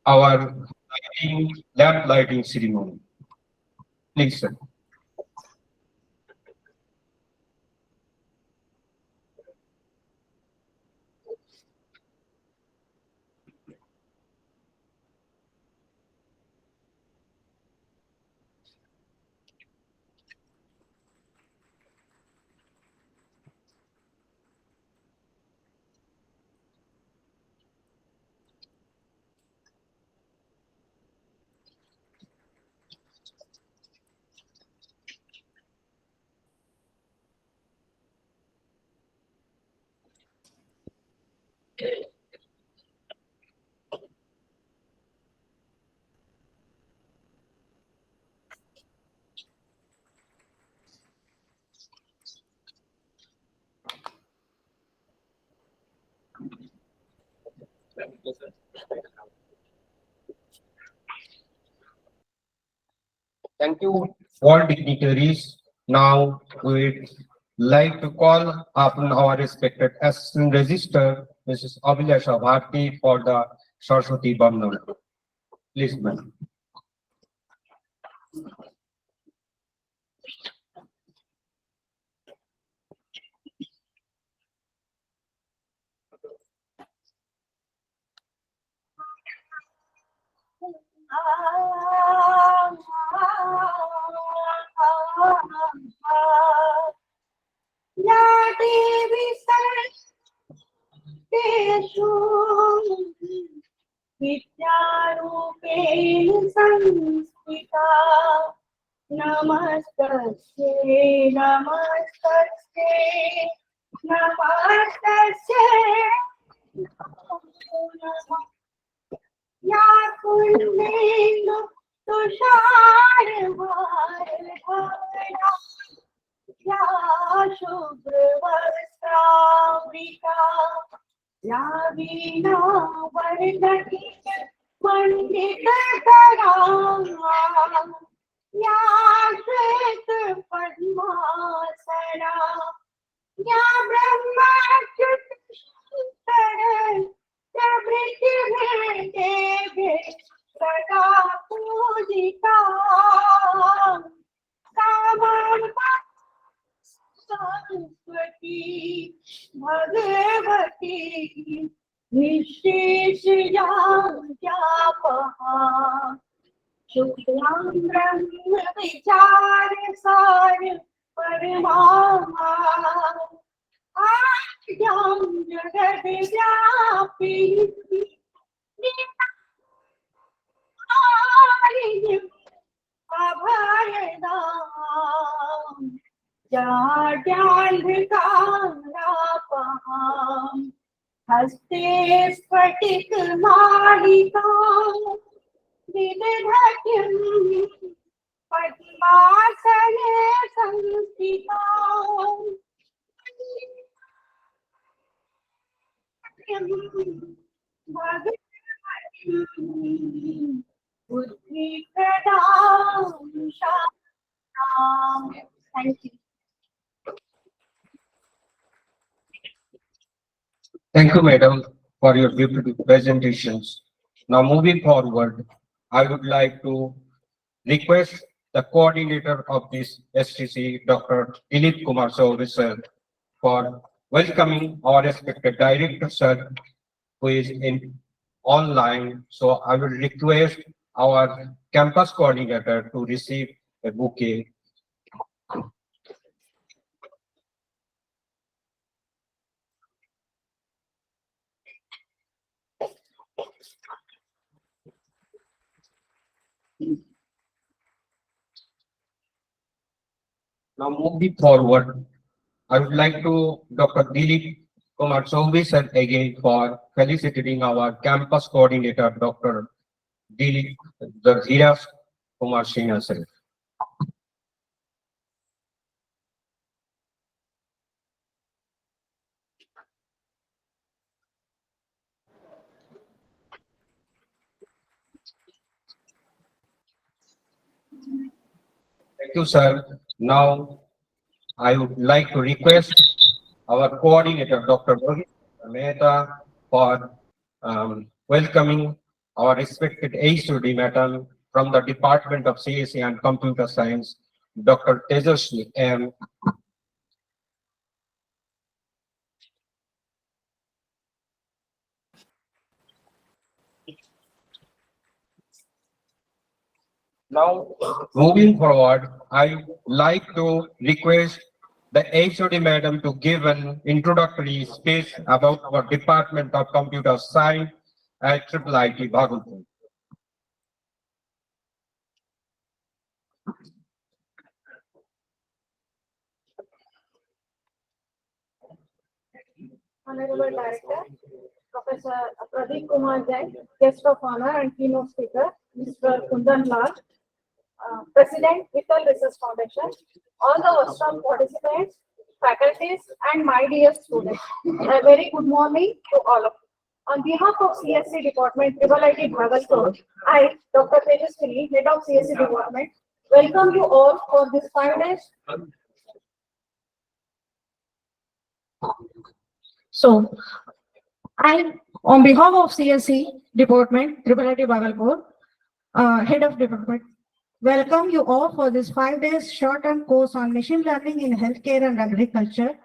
our lamp lighting ceremony. Please, sir. Thank you, all dignitaries. Now we'd like to call upon our respected Assistant Register, Mrs. Abhilasha Bharti, for the Saraswati Bandhan. Please, ma'am. या देवी सर्वेषु विद्यारूपेण संस्थिता नमस्तस्यै नमस्तस्यै नमस्तस्यै नमो नमः या कुन्देन्दु तुषारहारधवला या शुभ्रवस्त्रावृता या वीणावर्धनी पण्डितकरा या श्वेतपद्मासना या ब्रह्मच्युतशङ्कर प्रभृतिभृते सदा पूजिता कामार्ता सरस्वती भगवती निःशेषजापहा शुक्लां ब्रह्म विचारसार परमा आद्यां जगद्व्यापिनी निराकारिणीम् अभयदाम् जाड्यान्धकारापहाम् हस्ते स्फटिकमालिकाम् विदधतीं पद्मासने संस्थिताम् भगवतीं बुद्धिप्रदां शान्ताम्. Thank you. Thank you, madam, for your beautiful presentations. Now, moving forward, I would like to request the coordinator of this STC, Dr. Dilip Kumar Sauri, sir, for welcoming our respected director, sir, who is in online. So I will request our campus coordinator to receive a bouquet. Now moving forward, I would like to Dr. Dilip Kumar Sauri, sir, again for felicitating our campus coordinator, Dr. Dilip Dheeraj Kumar Sinha, sir. Thank you, sir. Now I would like to request our coordinator, Dr. Rohit Mehta, for welcoming our respected HOD Madam from the Department of CSE and Computer Science, Dr. Tejaswi M. Now, moving forward, I would like to request the HOD Madam to give an introductory speech about our Department of Computer Science at IIIT Bhagalpur. Honorable Director, Professor Pradeep Kumar Jain, Guest of Honor and Keynote Speaker, Mr. Kundan Lal, President, Vital Research Foundation, all the workshop participants, faculties, and my dear students. A very good morning to all of you. On behalf of CSC Department, IIIT Bhagalpur, I, Dr. Tejaswini, Head of CSC Department, welcome you all for this 5 days. So, I, on behalf of CSC Department, IIIT Bhagalpur, Head of Department, welcome you all for this 5 days short-term course on machine learning in healthcare and agriculture.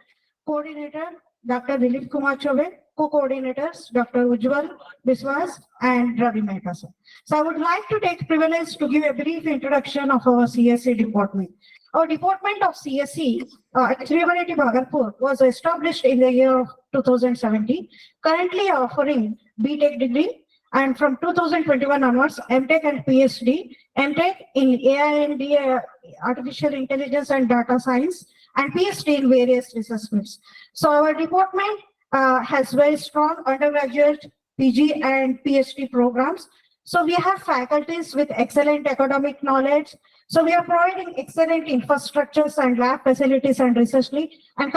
Coordinator, Dr. Dilip Kumar Chobe, co-coordinators, Dr. Ujjwal Biswas and Ravi Mehta. So I would like to take privilege to give a brief introduction of our CSC department. Our department of CSC at IIIT Bhagalpur was established in the year of 2017, currently offering BTech degree, and from 2021 onwards, MTech and PhD, MTech in AI and Artificial Intelligence and Data Science, and PhD in various research fields. So our department has very strong undergraduate, PG and PhD programs. So we have faculties with excellent academic knowledge. So we are providing excellent infrastructures and lab facilities and research. And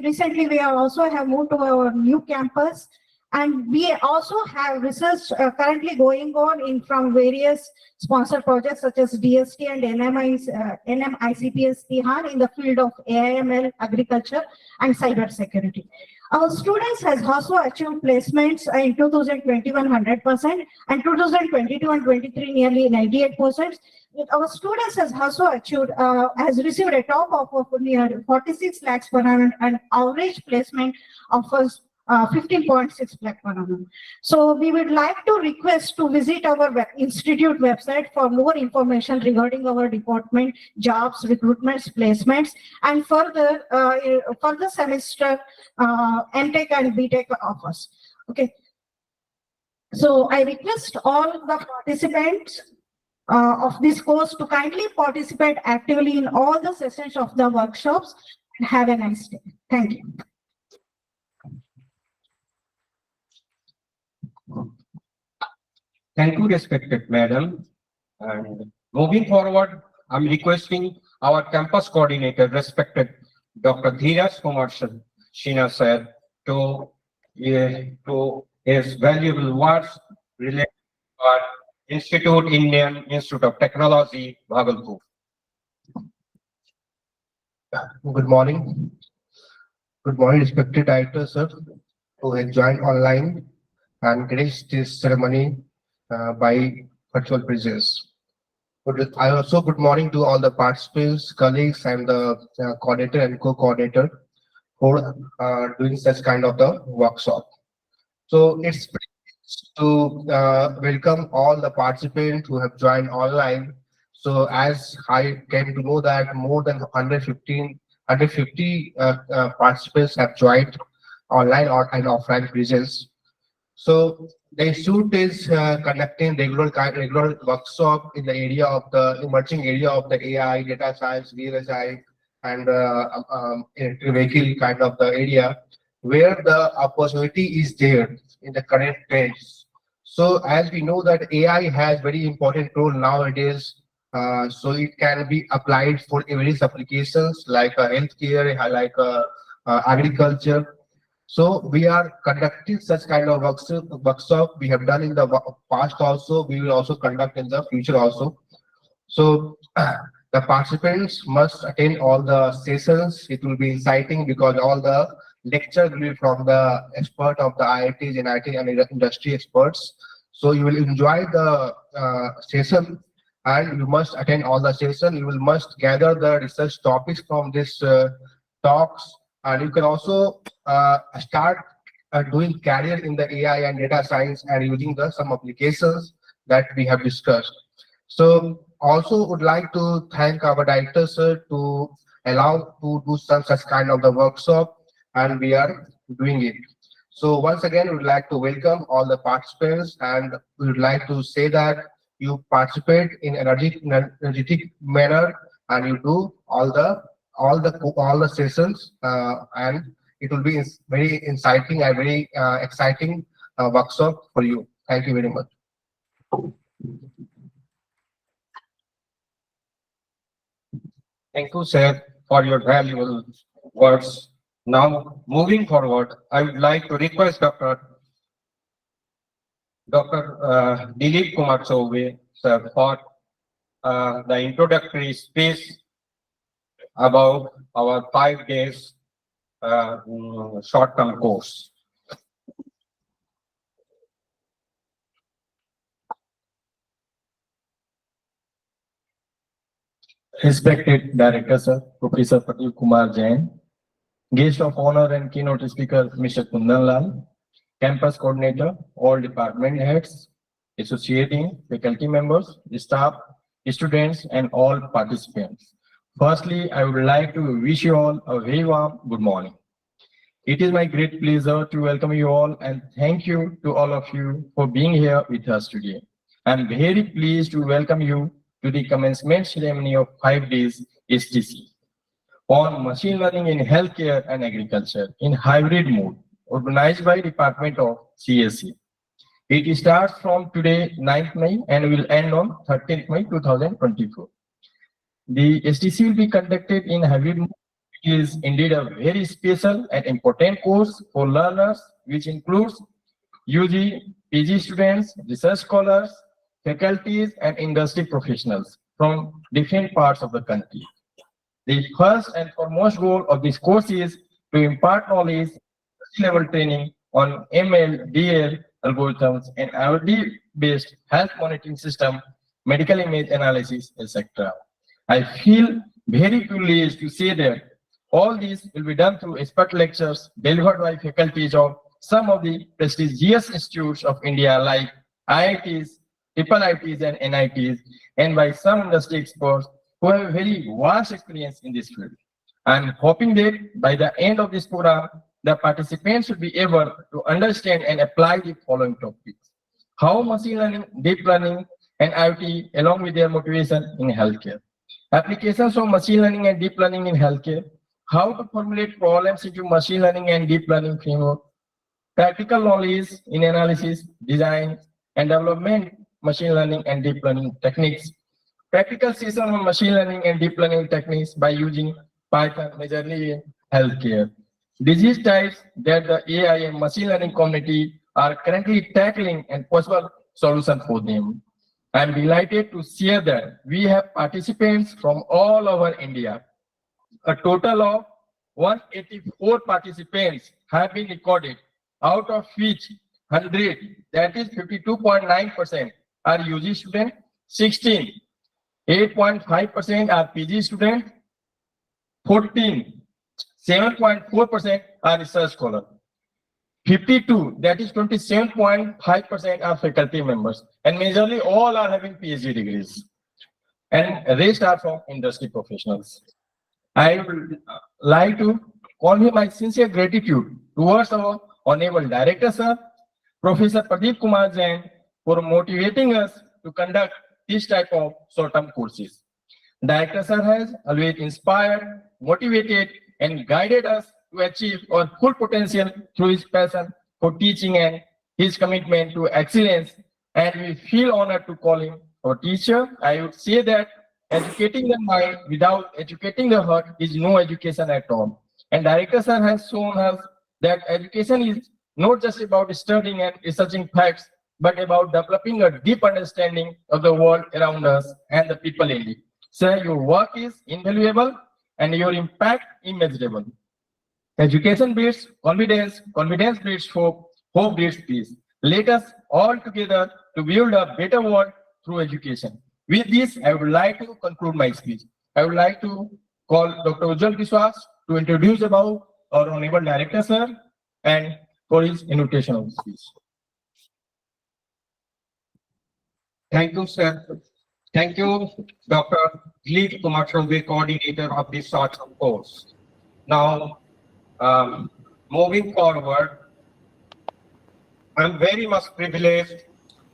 recently we also have moved to our new campus. And we also have research currently going on from various sponsored projects such as DST and NMICPS Tihan in the field of AIML, agriculture, and cyber security. Our students has also achieved placements in 2021 100% and 2022 and 23 nearly 98%. Our students has also achieved has received a top of near 46 lakhs per annum and average placement of 15.6 lakh per annum. So we would like to request to visit our institute website for more information regarding our department, jobs, recruitments, placements, and further semester MTech and BTech offers. Okay. So I request all the participants of this course to kindly participate actively in all the sessions of the workshops and have a nice day. Thank you. Thank you, respected madam. And moving forward, I'm requesting our campus coordinator, respected Dr. Dheeraj Kumar Shina sir, to his valuable words related to our Indian Institute of Technology, Bhagalpur. Good morning. Good morning, respected director, sir, who has joined online and graced this ceremony by virtual presence. I also good morning to all the participants, colleagues, and the coordinator and co-coordinator who are doing such kind of the workshop. So it's to welcome all the participants who have joined online. So as I came to know that more than 150 participants have joined online or and offline presence. So the institute is conducting regular workshop in the area of the emerging area of the AI, data science, VLSI, and electric vehicle kind of the area where the opportunity is there in the current phase. So as we know that AI has very important role nowadays, so it can be applied for various applications like healthcare, like agriculture. So we are conducting such kind of workshop. We have done in the past also. We will also conduct in the future also. So the participants must attend all the sessions. It will be exciting because all the lecture will be from the expert of the IITs and IT and industry experts. So you will enjoy the session, and you must attend all the session. You will must gather the research topics from this talks, and you can also start doing career in the AI and data science and using the some applications that we have discussed. So also would like to thank our director sir to allow to do some such kind of the workshop, and we are doing it. So once again, we would like to welcome all the participants, and we would like to say that you participate in energetic manner, and you do all the sessions, and it will be very inciting and very exciting workshop for you. Thank you very much. Thank you, sir, for your valuable words. Now, moving forward, I would like to request Dr. Dilip Kumar Chaube, sir, for the introductory speech about our 5 days short-term course. Respected Director Sir, Professor Pradeep Kumar Jain, Guest of Honor and Keynote Speaker Mr. Kundan Lal, Campus Coordinator, all department heads, associate dean, faculty members, staff, students, and all participants. Firstly, I would like to wish you all a very warm good morning. It is my great pleasure to welcome you all and thank you to all of you for being here with us today. I'm very pleased to welcome you to the commencement ceremony of 5 days STC on machine learning in healthcare and agriculture in hybrid mode, organized by Department of CSE. It starts from today, 9th May, and will end on 13th May 2024. The STC will be conducted in hybrid mode. It is indeed a very special and important course for learners, which includes UG, PG students, research scholars, faculties, and industry professionals from different parts of the country. The first and foremost goal of this course is to impart knowledge, level training on ML, DL algorithms, and IoT-based health monitoring system, medical image analysis, etc. I feel very privileged to say that all this will be done through expert lectures delivered by faculties of some of the prestigious institutes of India like IITs, triple ITs, and NITs, and by some industry experts who have a very vast experience in this field. I'm hoping that by the end of this program, the participants should be able to understand and apply the following topics: how machine learning, deep learning, and IoT, along with their motivation in healthcare; applications of machine learning and deep learning in healthcare; how to formulate problems into machine learning and deep learning framework; practical knowledge in analysis, design, and development machine learning and deep learning techniques; practical session on machine learning and deep learning techniques by using Python, majorly in healthcare; disease types that the AI and machine learning community are currently tackling and possible solutions for them. I'm delighted to share that we have participants from all over India. A total of 184 participants have been recorded, out of which 100, that is 52.9%, are UG students, 16, 8.5% are PG students, 14, 7.4% are research scholars, 52, that is 27.5% are faculty members, and majorly all are having PhD degrees, and rest are from industry professionals. I would like to convey my sincere gratitude towards our Honorable Director Sir, Professor Pradeep Kumar Jain, for motivating us to conduct this type of short-term courses. Director Sir has always inspired, motivated, and guided us to achieve our full potential through his passion for teaching and his commitment to excellence, and we feel honored to call him our teacher. I would say that educating the mind without educating the heart is no education at all. And Director Sir has shown us that education is not just about studying and researching facts, but about developing a deep understanding of the world around us and the people in it. Sir, your work is invaluable and your impact immeasurable. Education breeds confidence, confidence breeds hope, hope breeds peace. Let us all together to build a better world through education. With this, I would like to conclude my speech. I would like to call Dr. Ujjwal Biswas to introduce about our Honorable Director, sir, and for his invitation of the speech. Thank you, sir. Thank you, Dr. Dilip Kumar Chaudhary, coordinator of this sort of course. Now, moving forward, I'm very much privileged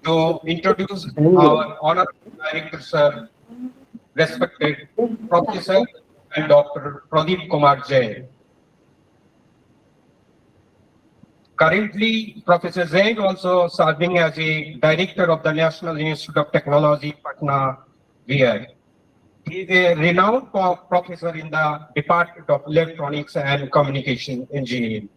to introduce our honorable director, sir, respected Professor and Dr. Pradeep Kumar Jain. Currently, Professor Zain also serving as a director of the National Institute of Technology, Patna, BI. He is a renowned professor in the Department of Electronics and Communication Engineering.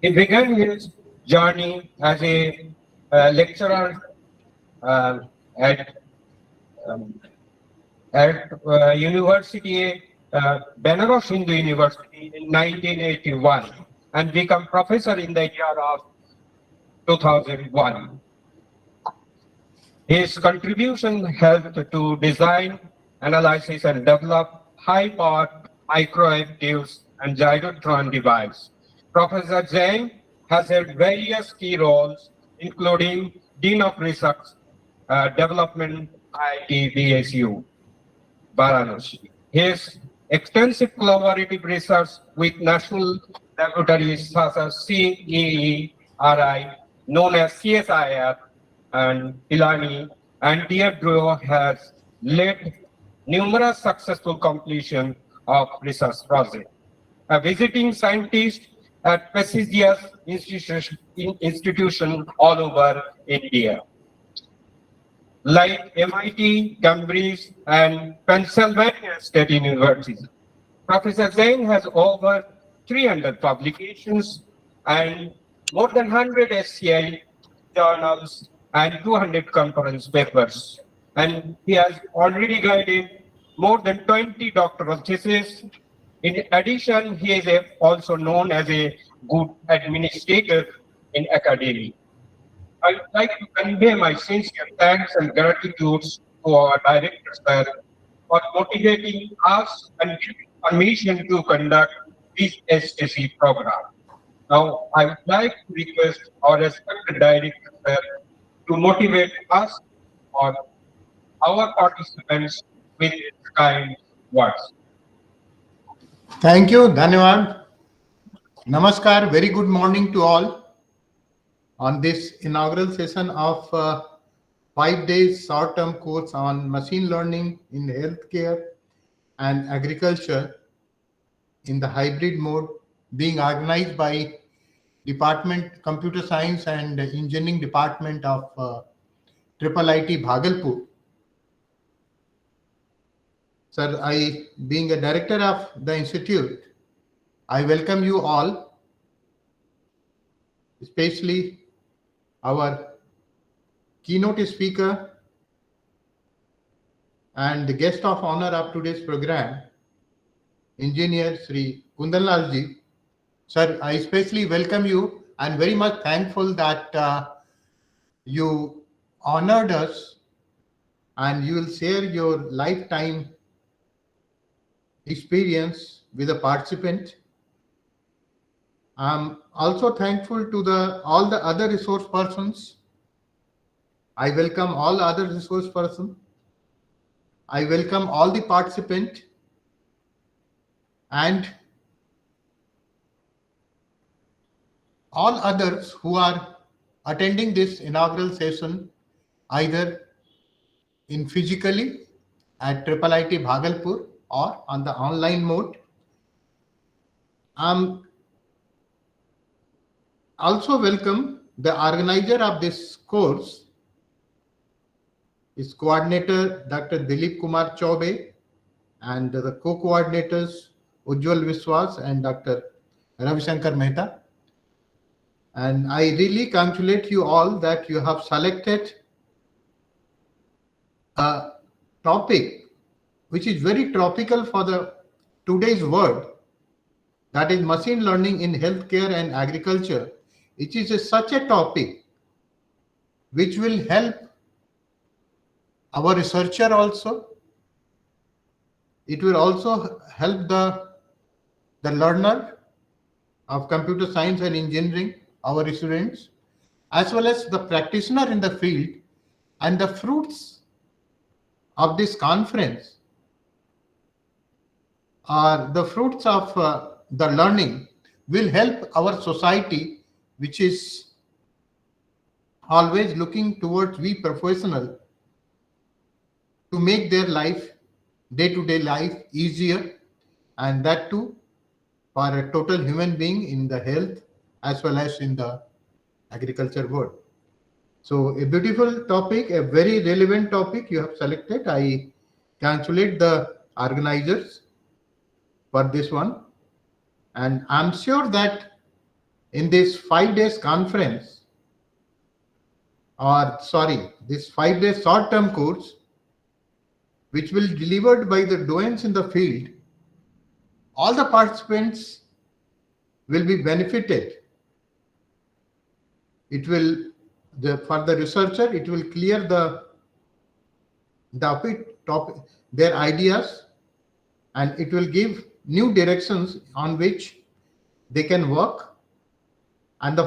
He began his journey as a lecturer at University, Benares Hindu University in 1981 and become professor in the year of 2001. His contribution helped to design, analysis, and develop high-power microactives and gyrotron device. Professor Jain has held various key roles, including Dean of Research Development, IIT BSU, Varanasi. His extensive collaborative research with national laboratories such as CEERI, known as CSIR, and Ilani and DFDRO has led numerous successful completion of research projects. A visiting scientist at prestigious institutions all over India, like MIT, Cambridge, and Pennsylvania State University. Professor Zain has over 300 publications and more than 100 SCI journals and 200 conference papers. And he has already guided more than 20 doctoral theses. In addition, he is also known as a good administrator in academia. I would like to convey my sincere thanks and gratitude to our director, sir, for motivating us and giving permission to conduct this STC program. Now, I would like to request our respected director, sir, to motivate us or our participants with his kind words. Thank you, Dhanyawad. Namaskar, very good morning to all on this inaugural session of 5 days short-term course on machine learning in healthcare and agriculture in the hybrid mode being organized by Department Computer Science and Engineering Department of IIIT Bhagalpur. Sir, being a director of the institute, I welcome you all, especially our keynote speaker and the guest of honor of today's program, Engineer Sri Kundanlal ji. Sir, I especially welcome you and very much thankful that you honored us and you will share your lifetime experience with a participant. I'm also thankful to all the other resource persons. I welcome all other resource persons. I welcome all the participants and all others who are attending this inaugural session either in physically at IIIT Bhagalpur or on the online mode. Also welcome the organizer of this course, his coordinator Dr. Dilip Kumar Chaudhary and the co-coordinators Ujjwal Biswas and Dr. Ravi Shankar Mehta. And I really congratulate you all that you have selected a topic which is very topical for today's world, that is machine learning in healthcare and agriculture. It is such a topic which will help our researcher also. It will also help the learner of computer science and engineering, our students, as well as the practitioner in the field. And the fruits of this conference are the fruits of the learning will help our society, which is always looking towards we professional to make their life, day-to-day life easier, and that too for a total human being in the health as well as in the agriculture world. So a beautiful topic, a very relevant topic you have selected. I congratulate the organizers for this one. And I'm sure that in this 5 days conference, or sorry, this 5 days short-term course, which will be delivered by the doyens in the field, all the participants will be benefited. It will, for the researcher, it will clear their ideas, and it will give new directions on which they can work. And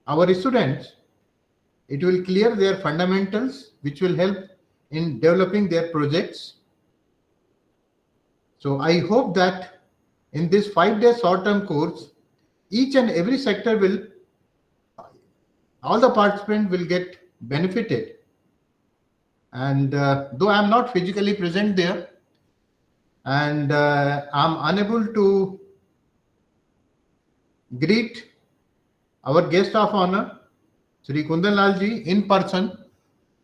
our students, it will clear their fundamentals, which will help in developing their projects. So I hope that in this 5 days short-term course, each and every sector will, all the participants will get benefited. And though I'm not physically present there, and I'm unable to greet our guest of honor, Sri Kundan Lal ji, in person,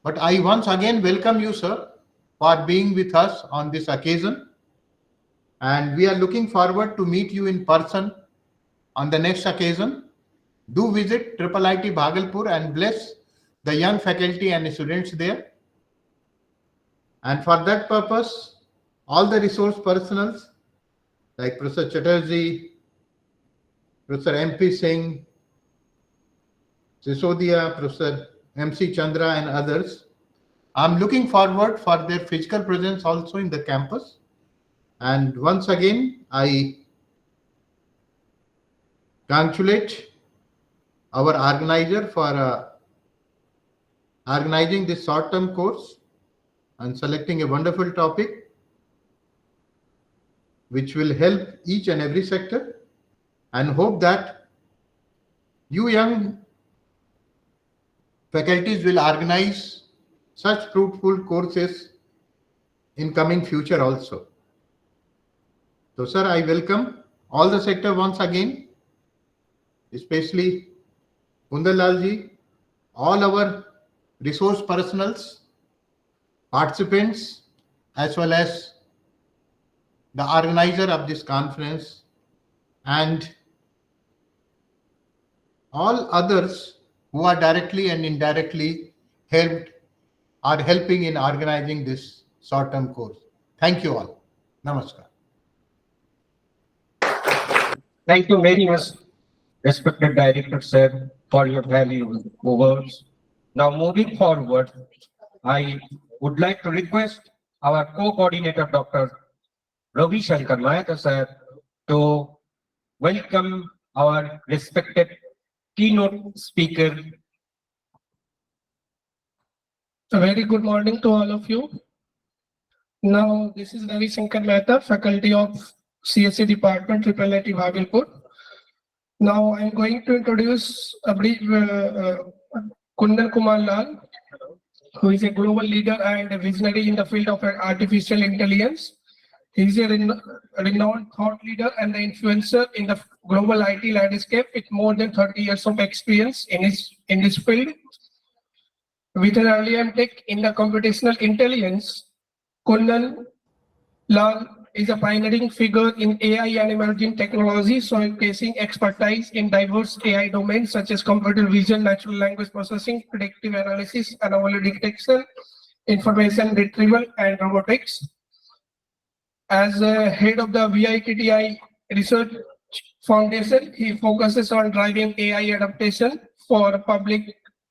but I once again welcome you, sir, for being with us on this occasion. And we are looking forward to meet you in person on the next occasion. Do visit IIIT Bhagalpur and bless the young faculty and students there. And for that purpose, all the resource personnel like Professor Chatterjee, Professor MP Singh, Sisodia, Professor MC Chandra, and others, I'm looking forward for their physical presence also in the campus. And once again, I congratulate our organizer for organizing this short-term course and selecting a wonderful topic which will help each and every sector, and hope that you young faculties will organize such fruitful courses in coming future also. So, sir, I welcome all the sector once again, especially Kundan Lal ji, all our resource personals, participants, as well as the organizer of this conference, and all others who are directly and indirectly helping in organizing this short-term course. Thank you all. Namaskar. Thank you very much, respected Director Sir, for your valuable words. Now, moving forward, I would like to request our co-coordinator, Dr. Ravi Shankar Maheta Sir, to welcome our respected keynote speaker. A very good morning to all of you. Now, this is Ravi Shankar Mehta, Faculty of CSE Department, IIIT Bhagalpur. Now, I'm going to introduce a brief Kundan Kumar Lal, who is a global leader and a visionary in the field of artificial intelligence. He is a renowned thought leader and the influencer in the global IT landscape with more than 30 years of experience in this field. With an early MTech in the computational intelligence, Kundan Lal is a pioneering figure in AI and emerging technology, showcasing expertise in diverse AI domains such as computer vision, natural language processing, predictive analysis, anomaly detection, information retrieval, and robotics. As head of the VITTI Research Foundation, he focuses on driving AI adaptation for public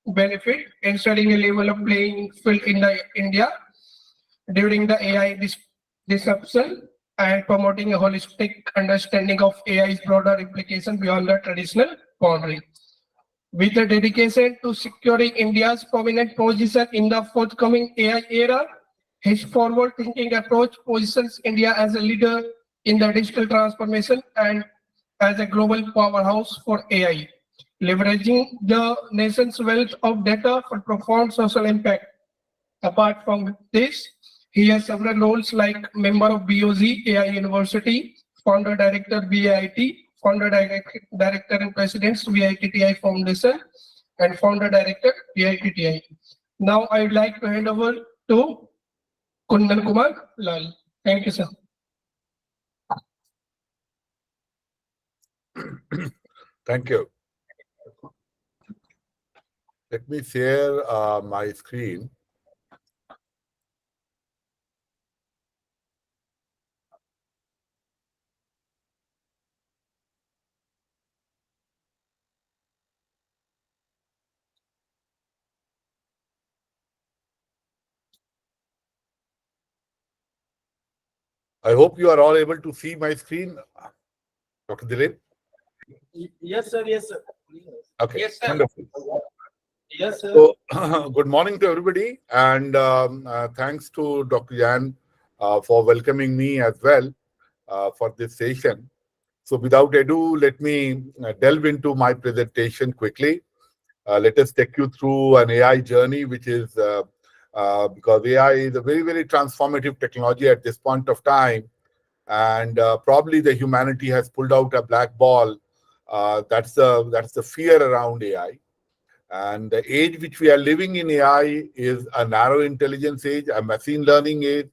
benefit, ensuring a level of playing field in India during the AI disruption and promoting a holistic understanding of AI's broader implication beyond the traditional boundary. With a dedication to securing India's prominent position in the forthcoming AI era, his forward-thinking approach positions India as a leader in the digital transformation and as a global powerhouse for AI, leveraging the nation's wealth of data for profound social impact. Apart from this, he has several roles like member of BOZ AI University, founder director BIT, founder director and president BITTI Foundation, and founder director BITTI. Now I would like to hand over to Kundan Kumar Lal. Thank you, sir. Thank you. Let me share my screen. I hope you are all able to see my screen. Dr. Dilip? Yes, sir. Yes, sir. Okay, Yes, sir. wonderful. Yes, sir. So, good morning to everybody, and thanks to Dr. Jan for welcoming me as well for this session. So, without ado, let me delve into my presentation quickly. Let us take you through an AI journey, which is because AI is a very, very transformative technology at this point of time, and probably the humanity has pulled out a black ball. That's the fear around AI. And the age which we are living in AI is a narrow intelligence age, a machine learning age.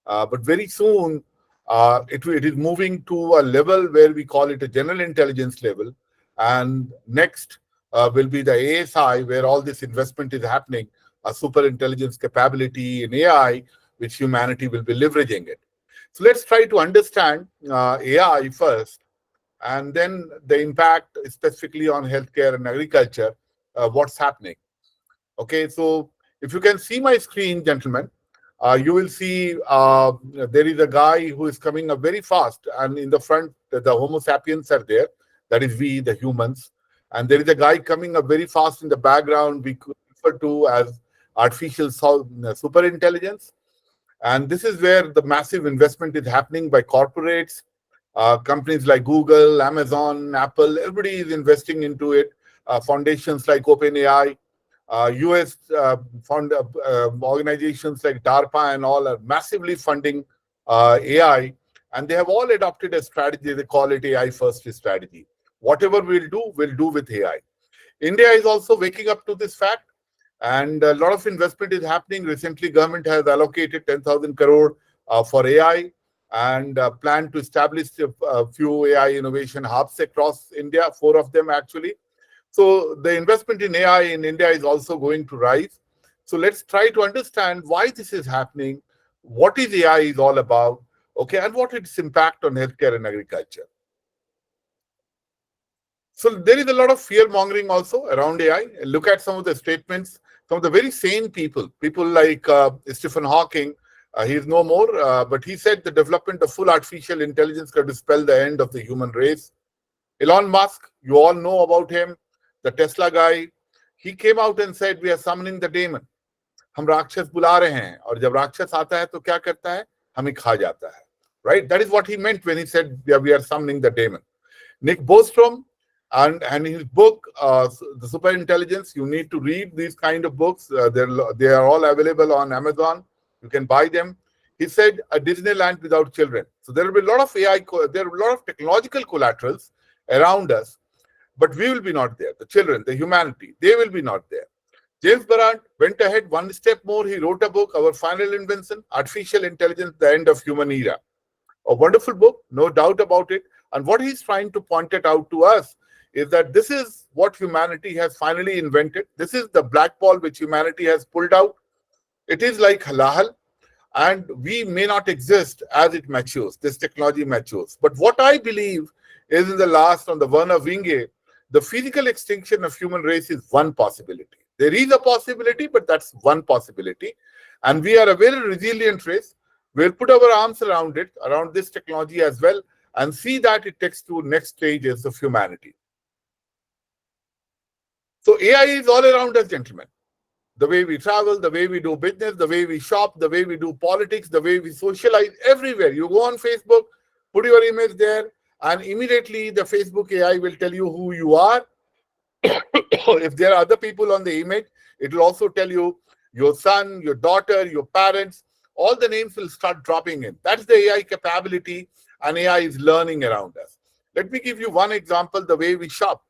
But very soon, it is moving to a level where we call it a general intelligence level. And next will be the ASI, where all this investment is happening, a super intelligence capability in AI, which humanity will be leveraging it. So let's try to understand AI first, and then the impact specifically on healthcare and agriculture, what's happening. Okay, so if you can see my screen, gentlemen, you will see there is a guy who is coming up very fast, and in the front, the Homo sapiens are there. That is we, the humans. And there is a guy coming up very fast in the background, we could refer to as artificial super intelligence. And this is where the massive investment is happening by corporates. Companies like Google, Amazon, Apple, everybody is investing into it. Foundations like OpenAI, US organizations like DARPA and all are massively funding AI, and they have all adopted a strategy. They call it AI first strategy. Whatever we'll do with AI. India is also waking up to this fact, and a lot of investment is happening. Recently, government has allocated 10,000 crore for AI and plan to establish a few AI innovation hubs across India, 4 of them actually. So the investment in AI in India is also going to rise. So let's try to understand why this is happening, what is AI is all about, okay, and what its impact on healthcare and agriculture. So there is a lot of fear mongering also around AI. Look at some of the statements, some of the very sane people like Stephen Hawking. He is no more, but he said the development of full artificial intelligence could spell the end of the human race. Elon Musk, you all know about him, the Tesla guy. He came out and said, we are summoning the demon. हम राक्षस बुला रहे हैं, और जब राक्षस आता है तो क्या करता है? हमें खा जाता है. Right? That is what he meant when he said, yeah, we are summoning the demon. Nick Bostrom, and his book, The Super Intelligence, you need to read these kind of books. They are all available on Amazon. You can buy them. He said, a Disneyland without children. So there will be a lot of AI, there are a lot of technological collaterals around us, but we will be not there. The children, the humanity, they will be not there. James Barrant went ahead one step more. He wrote a book, Our Final Invention, Artificial Intelligence, The End of Human Era. A wonderful book, no doubt about it. And what he's trying to point it out to us is that this is what humanity has finally invented. This is the black ball which humanity has pulled out. It is like halal, and we may not exist as it matures, this technology matures. But what I believe is in the last, on the Werner Winge, the physical extinction of human race is one possibility. There is a possibility, but that's one possibility. And we are a very resilient race. We'll put our arms around it, around this technology as well, and see that it takes to next stages of humanity. So AI is all around us, gentlemen. The way we travel, the way we do business, the way we shop, the way we do politics, the way we socialize, everywhere. You go on Facebook, put your image there, and immediately the Facebook AI will tell you who you are. If there are other people on the image, it will also tell you your son, your daughter, your parents. All the names will start dropping in. That's the AI capability, and AI is learning around us. Let me give you one example, the way we shop.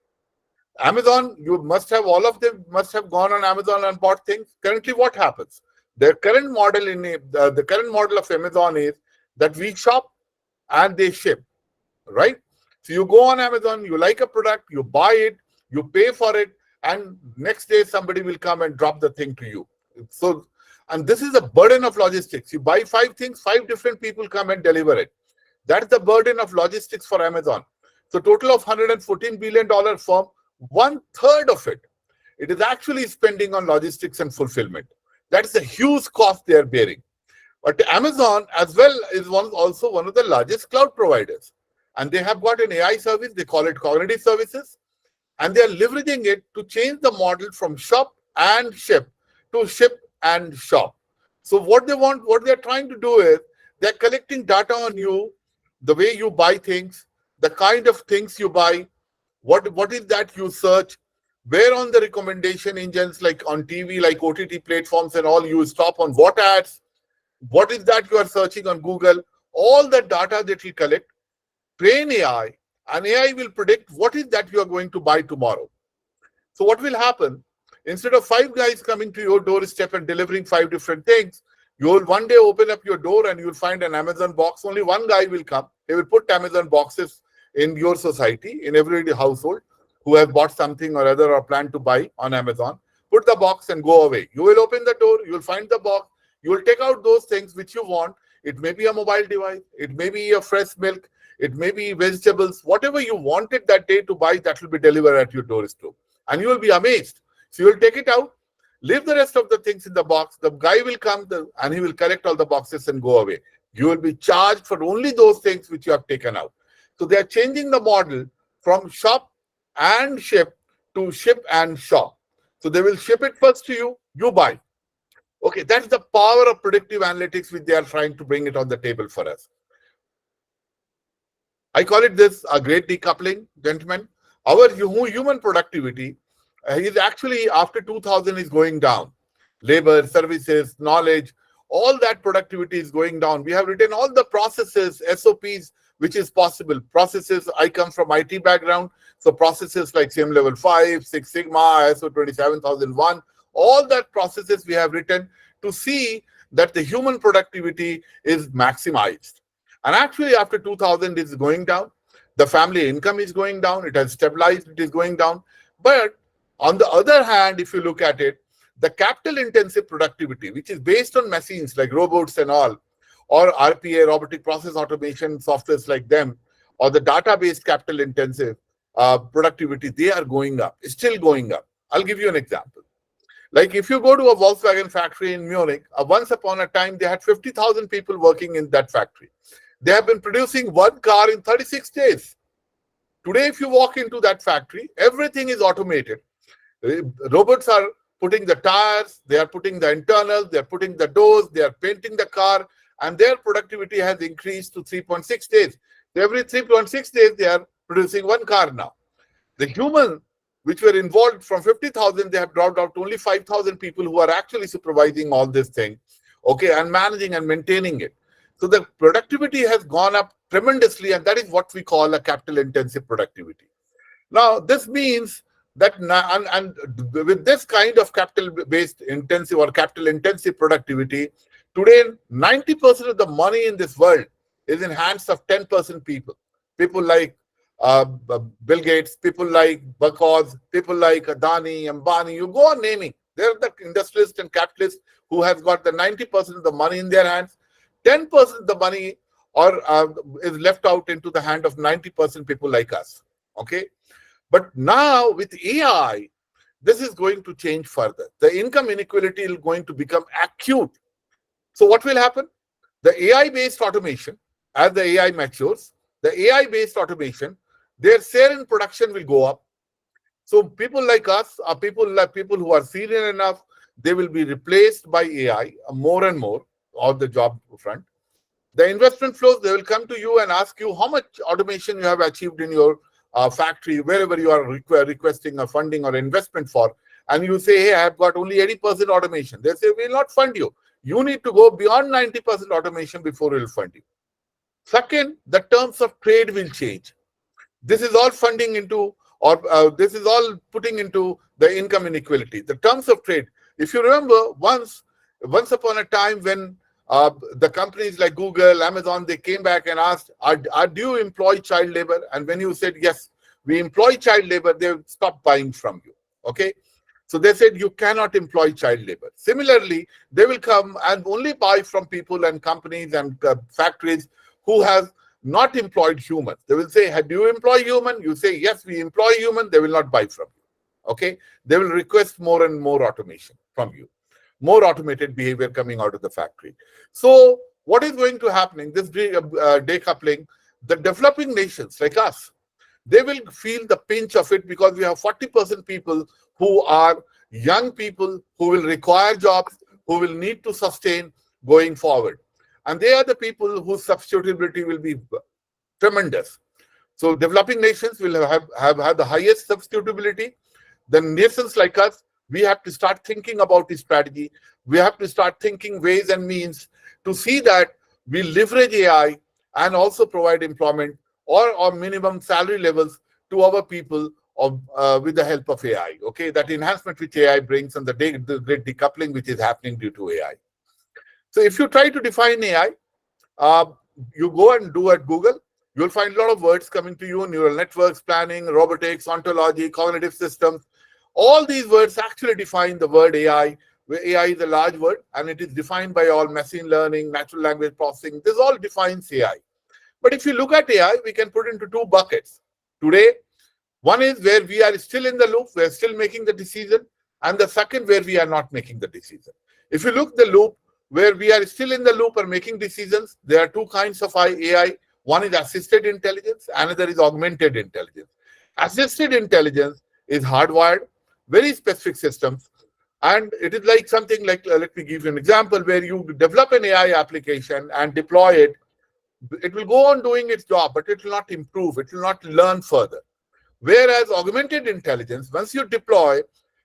Amazon, you must have, all of them must have gone on Amazon and bought things. Currently, what happens? The current model of Amazon is that we shop and they ship, right? So you go on Amazon, you like a product, you buy it, you pay for it, and next day somebody will come and drop the thing to you. So, and this is a burden of logistics. You buy 5 things, 5 different people come and deliver it. That's the burden of logistics for Amazon. So total of $114 billion firm, 1/3 of it is actually spending on logistics and fulfillment. That's a huge cost they are bearing. But Amazon as well is also one of the largest cloud providers. And they have got an AI service, they call it cognitive services. And they are leveraging it to change the model from shop and ship to ship and shop. So what they're trying to do is they're collecting data on you, the way you buy things, the kind of things you buy, what is that you search, where on the recommendation engines like on TV, like OTT platforms and all, you stop on what ads, what is that you are searching on Google, all the data that you collect, train AI, and AI will predict what is that you are going to buy tomorrow. So what will happen? Instead of 5 guys coming to your doorstep and delivering 5 different things, you will one day open up your door and you'll find an Amazon box. Only one guy will come. He will put Amazon boxes in your society, in every household who has bought something or other or plan to buy on Amazon. Put the box and go away. You will open the door, you will find the box, you will take out those things which you want. It may be a mobile device, it may be a fresh milk, it may be vegetables, whatever you wanted that day to buy, that will be delivered at your doorstep. And you will be amazed. So you will take it out, leave the rest of the things in the box. The guy will come and he will collect all the boxes and go away. You will be charged for only those things which you have taken out. So they are changing the model from shop and ship to ship and shop. So they will ship it first to you, you buy. Okay, that's the power of predictive analytics which they are trying to bring it on the table for us. I call it this a great decoupling, gentlemen. Our human productivity is actually after 2000 is going down. Labor, services, knowledge, all that productivity is going down. We have written all the processes, SOPs, which is possible. Processes, I come from IT background, so processes like SIM Level 5, 6 Sigma, ISO 27001, all that processes we have written to see that the human productivity is maximized. And actually after 2000 is going down, the family income is going down, it has stabilized, it is going down. But on the other hand, if you look at it, the capital intensive productivity, which is based on machines like robots and all, or RPA, robotic process automation softwares like them, or the database capital intensive productivity, they are going up, still going up. I'll give you an example. Like if you go to a Volkswagen factory in Munich, once upon a time, they had 50,000 people working in that factory. They have been producing one car in 36 days. Today, if you walk into that factory, everything is automated. Robots are putting the tires, they are putting the internals, they are putting the doors, they are painting the car, and their productivity has increased to 3.6 days. So every 3.6 days, they are producing one car now. The human, which were involved from 50,000, they have dropped out to only 5,000 people who are actually supervising all this thing, okay, and managing and maintaining it. So the productivity has gone up tremendously, and that is what we call a capital-intensive productivity. Now, this means that, and with this kind of capital-based intensive or capital-intensive productivity, today 90% of the money in this world is in hands of 10% people. People like Bill Gates, people like Bakos, people like Adani, Ambani, you go on naming. They're the industrialists and capitalists who have got the 90% of the money in their hands. 10% of the money is left out into the hand of 90% people like us. Okay. But now with AI, this is going to change further. The income inequality is going to become acute. So what will happen? The AI-based automation, as the AI matures, the AI-based automation, their share in production will go up. So people like us are people who are senior enough, they will be replaced by AI more and more on the job front. The investment flows, they will come to you and ask you how much automation you have achieved in your factory, wherever you are requesting a funding or investment for. And you say, hey, I have got only 80% automation. They say, we will not fund you. You need to go beyond 90% automation before we will fund you. Second, the terms of trade will change. This is all funding into, or this is all putting into the income inequality. The terms of trade. If you remember, once upon a time when the companies like Google, Amazon, they came back and asked, do you employ child labor? And when you said, yes, we employ child labor, they stopped buying from you. Okay. So they said, you cannot employ child labor. Similarly, they will come and only buy from people and companies and factories who have not employed humans. They will say, do you employ human? You say, yes, we employ human. They will not buy from you. Okay. They will request more and more automation from you. More automated behavior coming out of the factory. So what is going to happen in this decoupling? The developing nations like us, they will feel the pinch of it because we have 40% people who are young people who will require jobs, who will need to sustain going forward. And they are the people whose substitutability will be tremendous. So developing nations will have the highest substitutability. The nations like us, we have to start thinking about this strategy. We have to start thinking ways and means to see that we leverage AI and also provide employment or minimum salary levels to our people with the help of AI. Okay, that enhancement which AI brings and the great decoupling which is happening due to AI. So if you try to define AI, you go and do at Google, you'll find a lot of words coming to you: neural networks, planning, robotics, ontology, cognitive systems. All these words actually define the word AI, where AI is a large word and it is defined by all machine learning, natural language processing. This all defines AI. But if you look at AI, we can put into two buckets. Today, one is where we are still in the loop, we're still making the decision, and the second where we are not making the decision. If you look the loop, where we are still in the loop or making decisions, there are two kinds of AI. One is assisted intelligence, another is augmented intelligence. Assisted intelligence is hardwired, very specific systems. And it is like something like, let me give you an example, where you develop an AI application and deploy it. It will go on doing its job, but it will not improve. It will not learn further. Whereas augmented intelligence, once you deploy,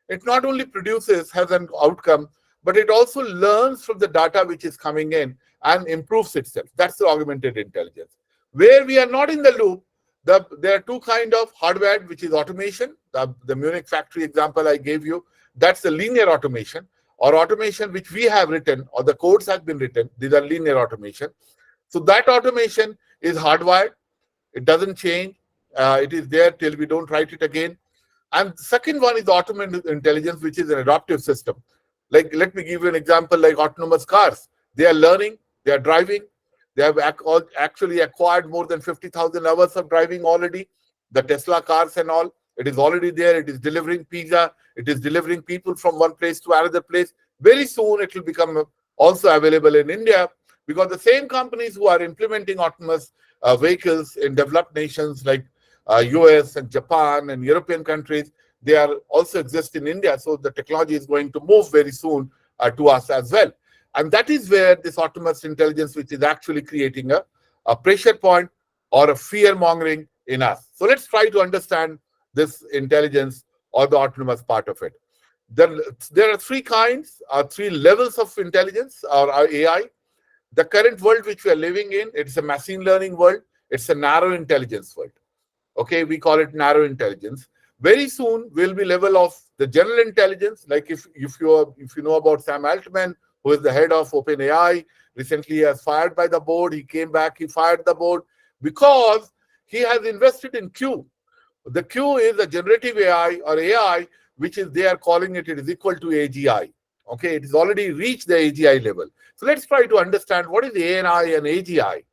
it not only produces, has an outcome, but it also learns from the data which is coming in and improves itself. That's the augmented intelligence. Where we are not in the loop, there are two kinds of hardware, which is automation. The Munich factory example I gave you, that's the linear automation, or automation which we have written, or the codes have been written. These are linear automation. So that automation is hardwired. It doesn't change. It is there till we don't write it again. And the second one is automated intelligence, which is an adaptive system. Like, let me give you an example, like autonomous cars. They are learning, they are driving. They have actually acquired more than 50,000 hours of driving already. The Tesla cars and all, it is already there. It is delivering pizza. It is delivering people from one place to another place. Very soon, it will become also available in India, because the same companies who are implementing autonomous vehicles in developed nations like US and Japan and European countries, they are also exist in India. So the technology is going to move very soon to us as well. And that is where this autonomous intelligence, which is actually creating a pressure point or a fear mongering in us. So let's try to understand this intelligence or the autonomous part of it. There are three kinds, three levels of intelligence or AI. The current world which we are living in, it's a machine learning world. It's a narrow intelligence world. Okay, we call it narrow intelligence. Very soon will be level of the general intelligence. Like if you know about Sam Altman, who is the head of OpenAI, recently has fired by the board. He came back, he fired the board because he has invested in Q. The Q is a generative AI or AI, which is, they are calling it, it is equal to AGI. Okay, it has already reached the AGI level. So let's try to understand what is ANI and AGI.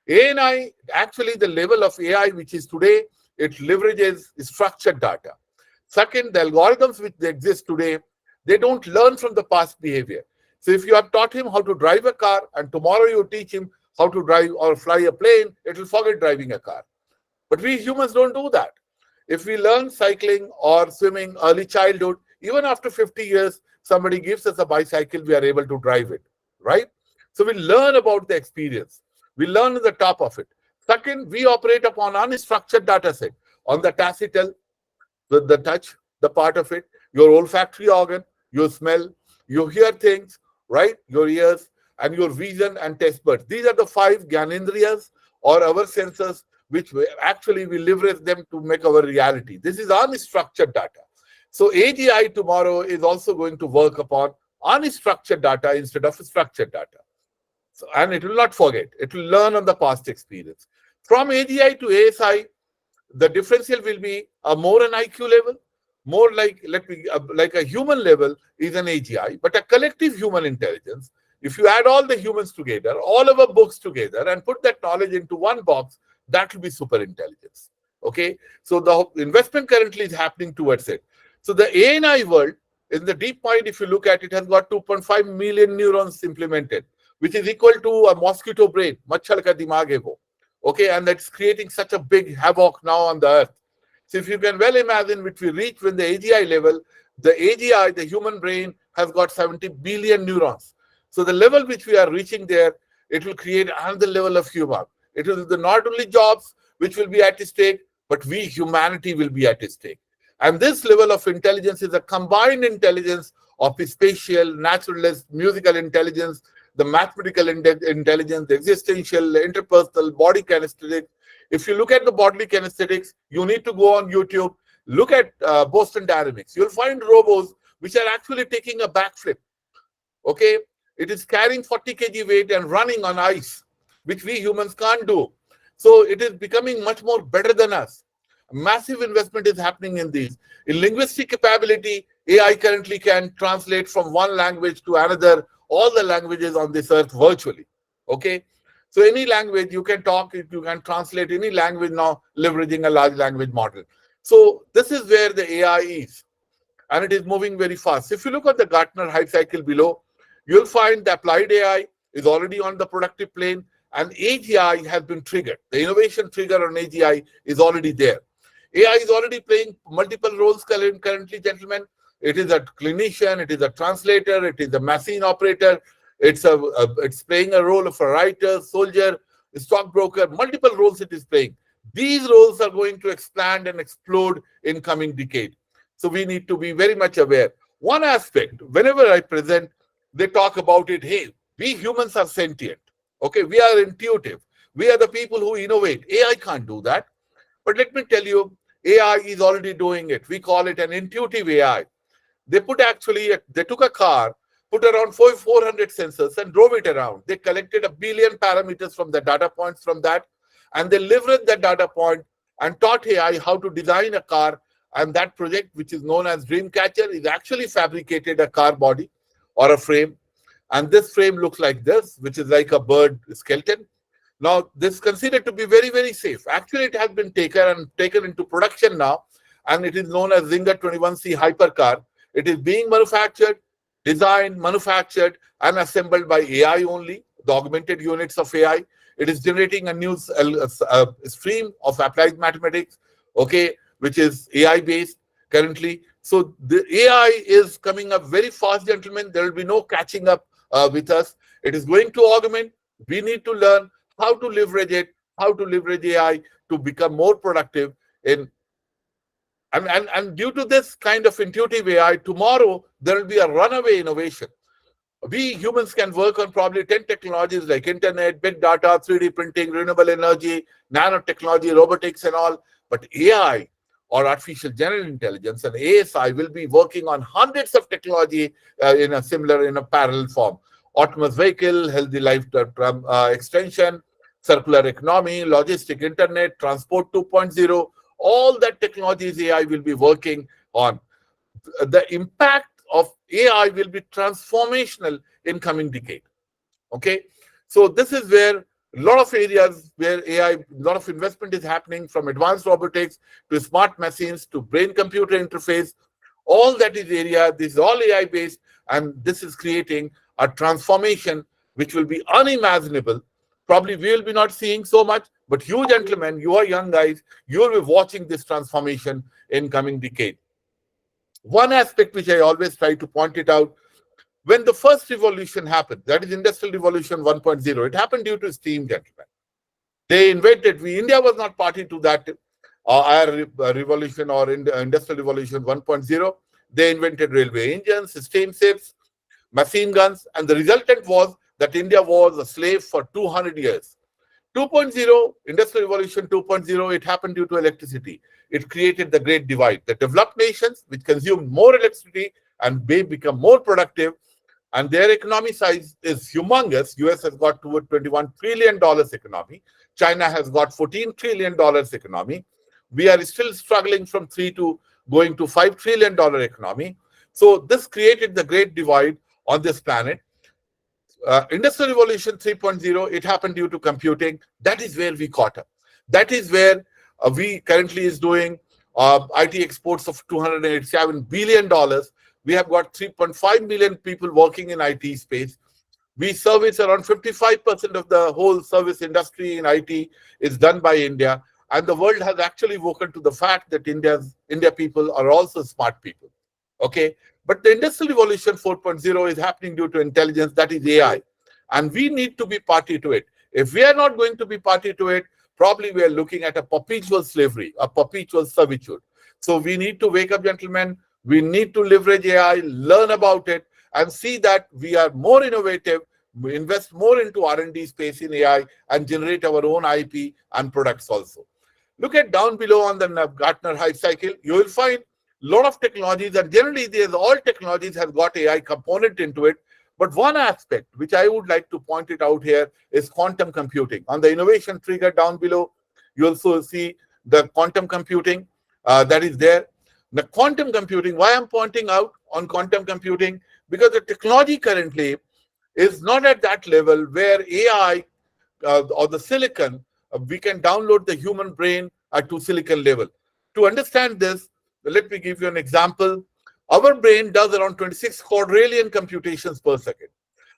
ANI, actually the level of AI which is today, it leverages structured data. Second, the algorithms which exist today, they don't learn from the past behavior. So if you have taught him how to drive a car and tomorrow you teach him how to drive or fly a plane, it will forget driving a car. But we humans don't do that. If we learn cycling or swimming early childhood, even after 50 years, somebody gives us a bicycle, we are able to drive it, right? So we learn about the experience. We learn at the top of it. Second, we operate upon unstructured data set. On the tacital, the touch, the part of it, your olfactory organ, your smell, you hear things, right? Your ears and your vision and taste buds. These are the 5 Gyanendriyas or our senses, which actually we leverage them to make our reality. This is unstructured data. So AGI tomorrow is also going to work upon unstructured data instead of structured data. So, and it will not forget. It will learn on the past experience. From AGI to ASI, the differential will be more an IQ level, more like like a human level is an AGI, but a collective human intelligence. If you add all the humans together, all our books together, and put that knowledge into one box, that will be super intelligence. Okay, so the investment currently is happening towards it. So the ANI world in the deep mind, if you look at it, has got 2.5 million neurons implemented, which is equal to a mosquito brain. Machhar ka dimag hai wo. Okay, and that's creating such a big havoc now on the earth. So if you can well imagine, which we reach when the AGI level, the AGI, the human brain, has got 70 billion neurons. So the level which we are reaching there, it will create another level of human. It will be not only jobs which will be at stake, but we, humanity, will be at stake. And this level of intelligence is a combined intelligence of spatial, naturalist, musical intelligence, the mathematical intelligence, the existential, the interpersonal, body kinesthetics. If you look at the bodily kinesthetics, you need to go on YouTube, look at Boston Dynamics. You'll find robots which are actually taking a backflip. Okay, it is carrying 40 kg weight and running on ice, which we humans can't do. So it is becoming much more better than us. Massive investment is happening in these. In linguistic capability, AI currently can translate from one language to another, all the languages on this earth virtually. Okay, so any language you can talk, you can translate any language now leveraging a large language model. So this is where the AI is, and it is moving very fast. If you look at the Gartner hype cycle below, you'll find the applied AI is already on the productive plane, and AGI has been triggered. The innovation trigger on AGI is already there. AI is already playing multiple roles currently, gentlemen. It is a clinician, it is a translator, it is a machine operator, it's playing a role of a writer, soldier, stockbroker, multiple roles it is playing. These roles are going to expand and explode in coming decade. So we need to be very much aware. One aspect, whenever I present, they talk about it, hey, we humans are sentient. Okay, we are intuitive. We are the people who innovate. AI can't do that. But let me tell you, AI is already doing it. We call it an intuitive AI. They took a car, put around 400 sensors and drove it around. They collected 1 billion parameters from the data points from that, and they leveraged that data point and taught AI how to design a car. And that project, which is known as Dreamcatcher, is actually fabricated a car body or a frame. And this frame looks like this, which is like a bird skeleton. Now, this is considered to be very, very safe. Actually, it has been taken into production now, and it is known as Zinger 21C hypercar. It is being manufactured, designed, manufactured, and assembled by AI only, the augmented units of AI. It is generating a new stream of applied mathematics, okay, which is AI-based currently. So the AI is coming up very fast, gentlemen. There will be no catching up with us. It is going to augment. We need to learn how to leverage it, how to leverage AI to become more productive. And due to this kind of intuitive AI, tomorrow there will be a runaway innovation. We humans can work on probably 10 technologies like internet, big data, 3D printing, renewable energy, nanotechnology, robotics and all. But AI or artificial general intelligence and ASI will be working on hundreds of technology in a parallel form. Autonomous vehicle, healthy life extension, circular economy, logistic internet, transport 2.0, all that technologies AI will be working on. The impact of AI will be transformational in coming decade. Okay, so this is where A lot of areas where AI, a lot of investment is happening, from advanced robotics to smart machines to brain-computer interface. All that is area. This is all AI based, and this is creating a transformation which will be unimaginable. Probably we will be not seeing so much, but you gentlemen, you are young guys, you will be watching this transformation in coming decade. One aspect which I always try to point it out, when the first revolution happened, that is Industrial Revolution 1.0, it happened due to steam, gentlemen. They invented, India was not party to that revolution or Industrial Revolution 1.0. They invented railway engines, steam ships, machine guns, and the resultant was that India was a slave for 200 years. 2.0, Industrial Revolution 2.0, it happened due to electricity. It created the great divide. The developed nations, which consumed more electricity and they become more productive, and their economy size is humongous. US has got to a $21 trillion economy. China has got $14 trillion economy. We are still struggling from 3 to going to $5 trillion economy. So this created the great divide on this planet. Industrial Revolution 3.0, it happened due to computing. That is where we caught up. That is where we currently is doing IT exports of $287 billion. We have got 3.5 million people working in IT space. We service around 55% of the whole service industry in IT is done by India. And the world has actually woken to the fact that India people are also smart people. Okay. But the Industrial Revolution 4.0 is happening due to intelligence, that is AI. And we need to be party to it. If we are not going to be party to it, probably we are looking at a perpetual slavery, a perpetual servitude. So we need to wake up, gentlemen. We need to leverage AI, learn about it, and see that we are more innovative, we invest more into R&D space in AI, and generate our own IP and products also. Look at down below on the Gartner Hype Cycle, you will find a lot of technologies, and generally all technologies have got AI component into it. But one aspect which I would like to point it out here is quantum computing. On the innovation trigger down below, you also see the quantum computing that is there. The quantum computing, why I'm pointing out on quantum computing, because the technology currently is not at that level where AI or the silicon, we can download the human brain to silicon level. To understand this, let me give you an example. Our brain does around 26 quadrillion computations per second.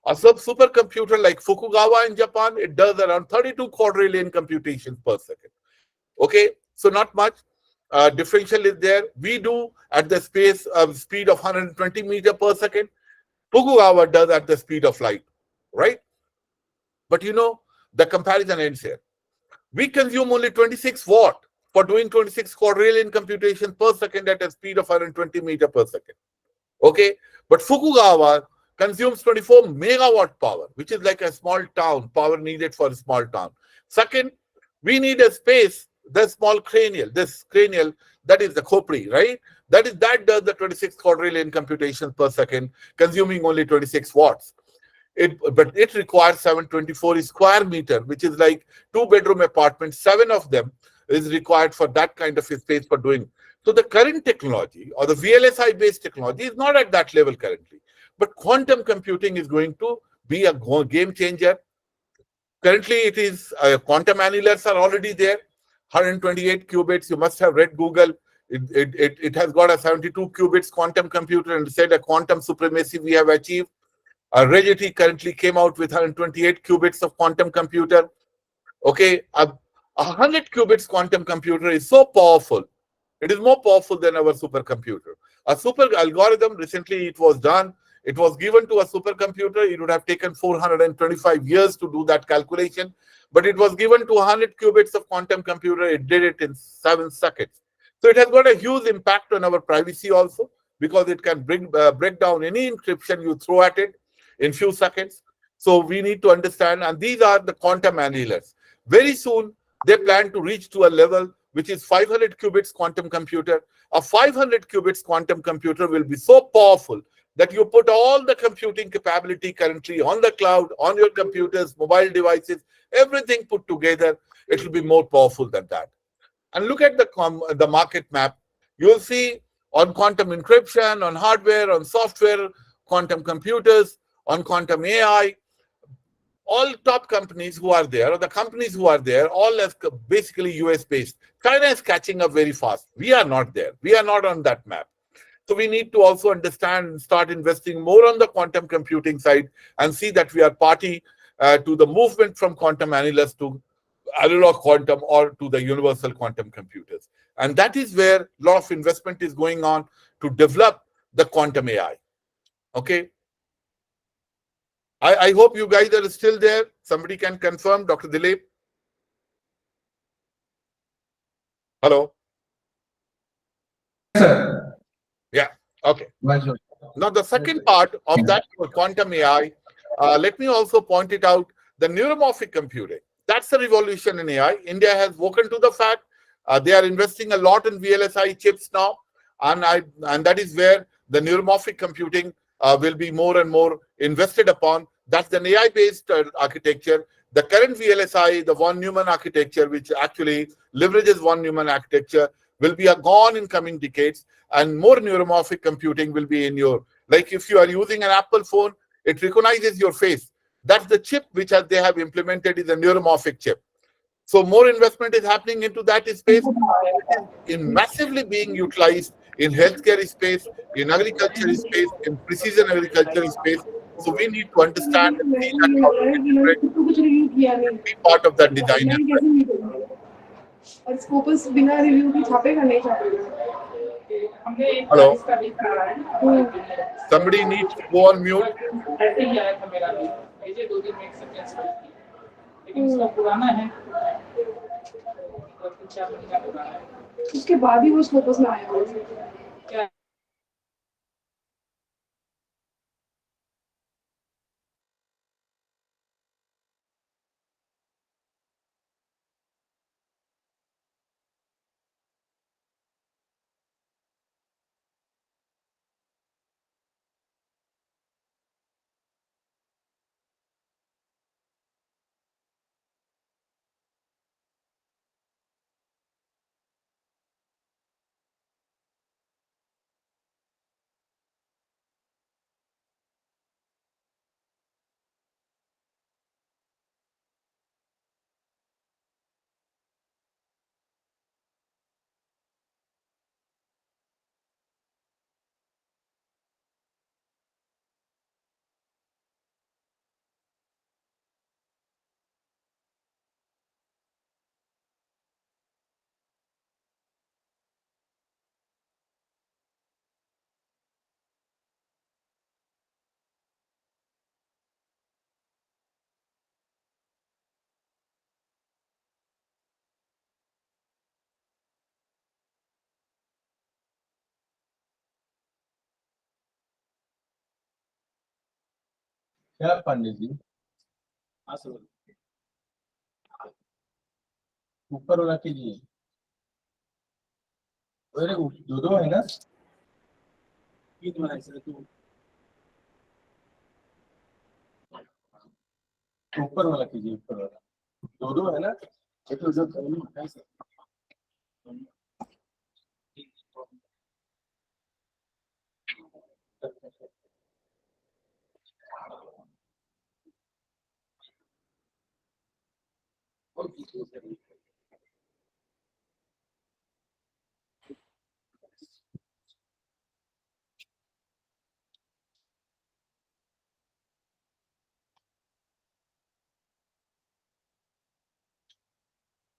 A supercomputer like Fukugawa in Japan, it does around 32 quadrillion computations per second. Okay, so not much. Differential is there. We do at the speed of 120 meters per second. Fukugawa does at the speed of light, right? But you know, the comparison ends here. We consume only 26 watt for doing 26 quadrillion computations per second at a speed of 120 meters per second. Okay, but Fukugawa consumes 24 megawatt power, which is like a small town, power needed for a small town. Second, we need a space, the small cranial, that is the Khopri, right? That does the 26 quadrillion computations per second, consuming only 26 watts. But it requires 724 square meter, which is like 2-bedroom apartments, 7 of them is required for that kind of space for doing. So the current technology or the VLSI based technology is not at that level currently. But quantum computing is going to be a game changer. Currently, it is quantum annealers are already there, 128 qubits. You must have read Google. It has got a 72 qubits quantum computer and said a quantum supremacy we have achieved. Regity currently came out with 128 qubits of quantum computer. Okay, a 100 qubits quantum computer is so powerful. It is more powerful than our supercomputer. A super algorithm, recently it was done. It was given to a supercomputer. It would have taken 425 years to do that calculation. But it was given to 100 qubits of quantum computer. It did it in 7 seconds. So it has got a huge impact on our privacy also, because it can break down any encryption you throw at it in few seconds. So we need to understand, and these are the quantum annealers. Very soon, they plan to reach to a level which is 500 qubits quantum computer. A 500 qubits quantum computer will be so powerful that you put all the computing capability currently on the cloud, on your computers, mobile devices, everything put together, it will be more powerful than that. And look at the market map. You will see on quantum encryption, on hardware, on software, quantum computers, on quantum AI, all top companies who are there, or the companies who are there, all as basically US based. China is catching up very fast. We are not there. We are not on that map. So we need to also understand and start investing more on the quantum computing side and see that we are party to the movement from quantum annulus to analog quantum or to the universal quantum computers. And that is where a lot of investment is going on to develop the quantum AI. Okay. I hope you guys are still there. Somebody can confirm, Dr. Dilip. Hello. Sir. Yeah. Okay. Now, the second part of that quantum AI, let me also point it out, the neuromorphic computing. That's the revolution in AI. India has woken to the fact they are investing a lot in VLSI chips now, and that is where the neuromorphic computing will be more and more invested upon. That's an AI-based architecture. The current VLSI, the von Neumann architecture, which actually leverages von Neumann architecture, will be gone in coming decades, and more neuromorphic computing will be in your, like if you are using an Apple phone, it recognizes your face. That's the chip which they have implemented, is a neuromorphic chip. So more investment is happening into that space. It is massively being utilized in healthcare space, in agriculture space, in precision agriculture space. So we need to understand and see that how to integrate and be part of that design as well. और Scopus बिना review की छापेगा नहीं छापेगा. Hello. Somebody needs to go on mute. उसके बाद ही वो Scopus में आया होगा. क्या पंडित जी ऊपर वाला कीजिए. अरे दो है ना. ऊपर वाला कीजिए, ऊपर वाला दो है ना.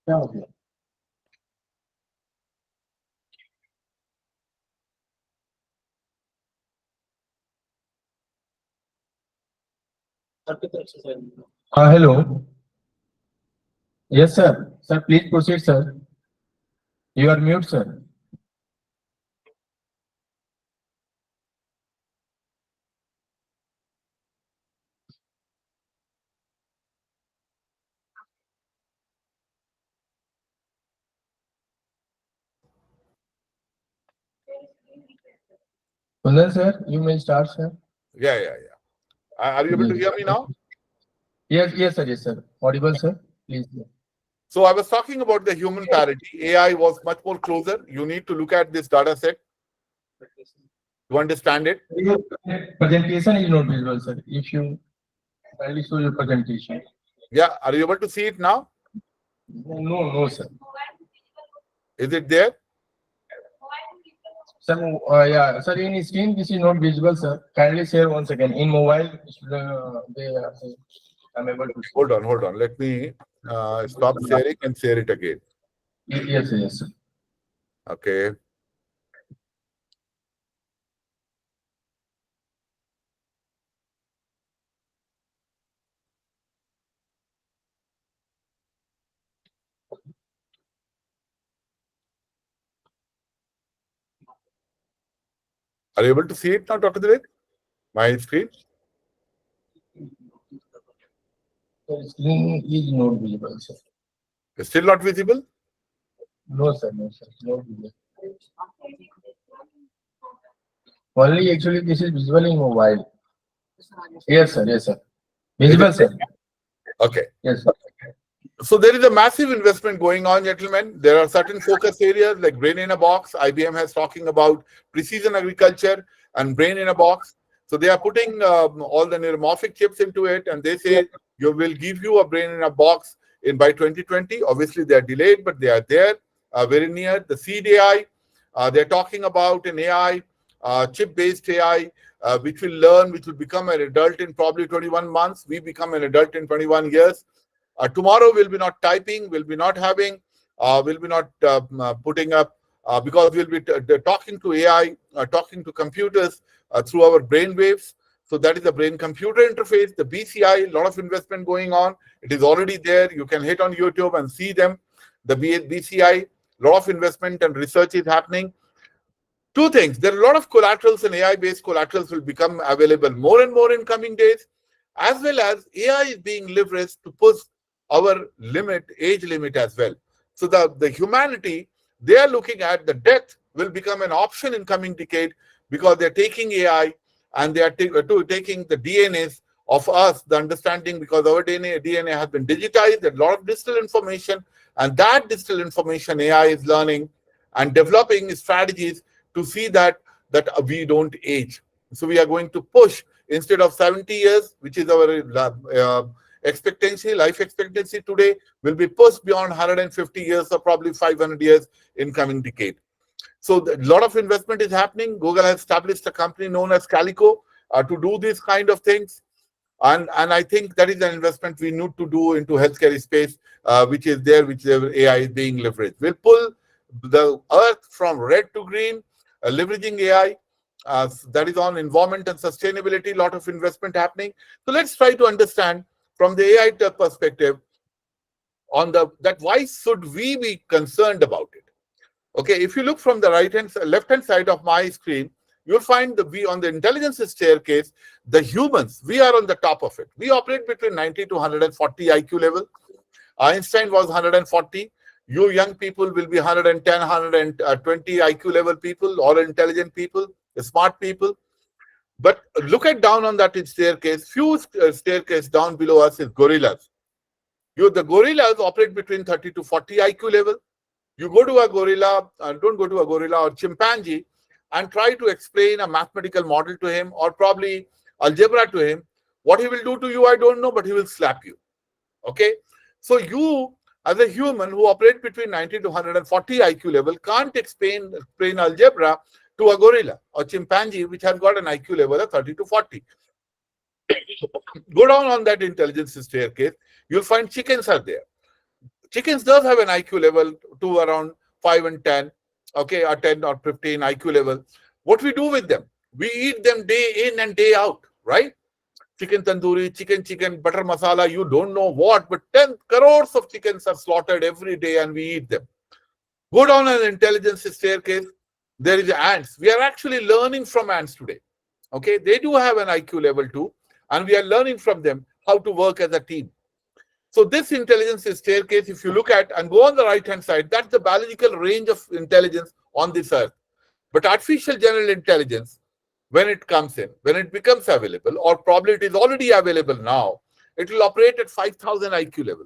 क्या हो गया? Hello. Yes, sir. Sir, please proceed, sir. You are mute, sir. Kunal, sir, you may start, sir. Yeah. Are you able to hear me now? Yes, sir. Yes, sir. Audible, sir. Please. So I was talking about the human parity. AI was much more closer. You need to look at this data set to understand it. Presentation is not visible, sir. If you Kindly show your presentation. Yeah, are you able to see it now? No, sir. Is it there? Sir, yeah, sir, in screen this is not visible, sir. Kindly share once again. In mobile, they are I'm able to see. Hold on. Let me stop sharing and share it again. Yes, yes, sir. Okay. Are you able to see it now, Dr. Dilip? My screen? The screen is not visible, sir. It's still not visible? No, sir, not visible. Only actually this is visible in mobile. Yes, sir. Visible, sir. Okay. Yes, sir. So there is a massive investment going on, gentlemen. There are certain focus areas like brain in a box. IBM has talking about precision agriculture and brain in a box. So they are putting all the neuromorphic chips into it, and they say you will give you a brain in a box by 2020. Obviously, they are delayed, but they are there, very near. The seed AI, they're talking about an AI, chip-based AI, which will learn, which will become an adult in probably 21 months. We become an adult in 21 years. Tomorrow we'll be not typing, we'll be not having, we'll be not putting up, because we'll be talking to AI, talking to computers through our brain waves. So that is the brain-computer interface, the BCI, a lot of investment going on. It is already there. You can hit on YouTube and see them. The BCI, a lot of investment and research is happening. Two things, there are a lot of collaterals and AI-based collaterals will become available more and more in coming days, as well as AI is being leveraged to push our age limit as well. So the humanity, they are looking at the death will become an option in coming decade because they're taking AI and they are taking the DNAs of us, the understanding, because our DNA has been digitized, a lot of digital information, and that digital information AI is learning and developing strategies to see that we don't age. So we are going to push, instead of 70 years, which is our life expectancy today, will be pushed beyond 150 years or probably 500 years in coming decade. So a lot of investment is happening. Google has established a company known as Calico to do these kind of things. And I think that is an investment we need to do into healthcare space, which is there, which AI is being leveraged. We'll pull the earth from red to green, leveraging AI. That is on environment and sustainability, a lot of investment happening. So let's try to understand from the AI perspective on that why should we be concerned about it? Okay, if you look from the left-hand side of my screen, you'll find on the intelligence staircase, the humans, we are on the top of it. We operate between 90 to 140 IQ level. Einstein was 140. You young people will be 110, 120 IQ level people, all intelligent people, smart people. But look at down on that staircase, few staircase down below us is gorillas. The gorillas operate between 30 to 40 IQ level. You go to a gorilla, don't go to a gorilla or chimpanzee and try to explain a mathematical model to him or probably algebra to him. What he will do to you, I don't know, but he will slap you. Okay? So you, as a human who operate between 90 to 140 IQ level, can't explain algebra to a gorilla or chimpanzee, which has got an IQ level of 30 to 40. Go down on that intelligence staircase, you'll find chickens are there. Chickens does have an IQ level to around 5 and 10, okay, or 10 or 15 IQ level. What we do with them? We eat them day in and day out, right? Chicken tandoori, chicken, butter masala, you don't know what, but 10 crores of chickens are slaughtered every day and we eat them. Go down an intelligence staircase, there is ants. We are actually learning from ants today. Okay, they do have an IQ level too, and we are learning from them how to work as a team. So this intelligence staircase, if you look at and go on the right-hand side, that's the biological range of intelligence on this earth. But artificial general intelligence, when it comes in, when it becomes available, or probably it is already available now, it will operate at 5,000 IQ level.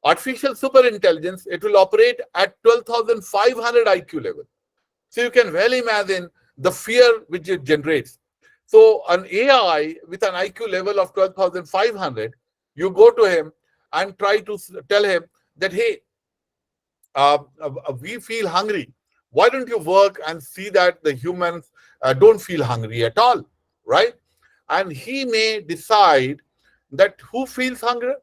Artificial super intelligence, it will operate at 12,500 IQ level. So you can well imagine the fear which it generates. So an AI with an IQ level of 12,500, you go to him and try to tell him that, hey, we feel hungry. Why don't you work and see that the humans don't feel hungry at all, right? And he may decide that who feels hunger?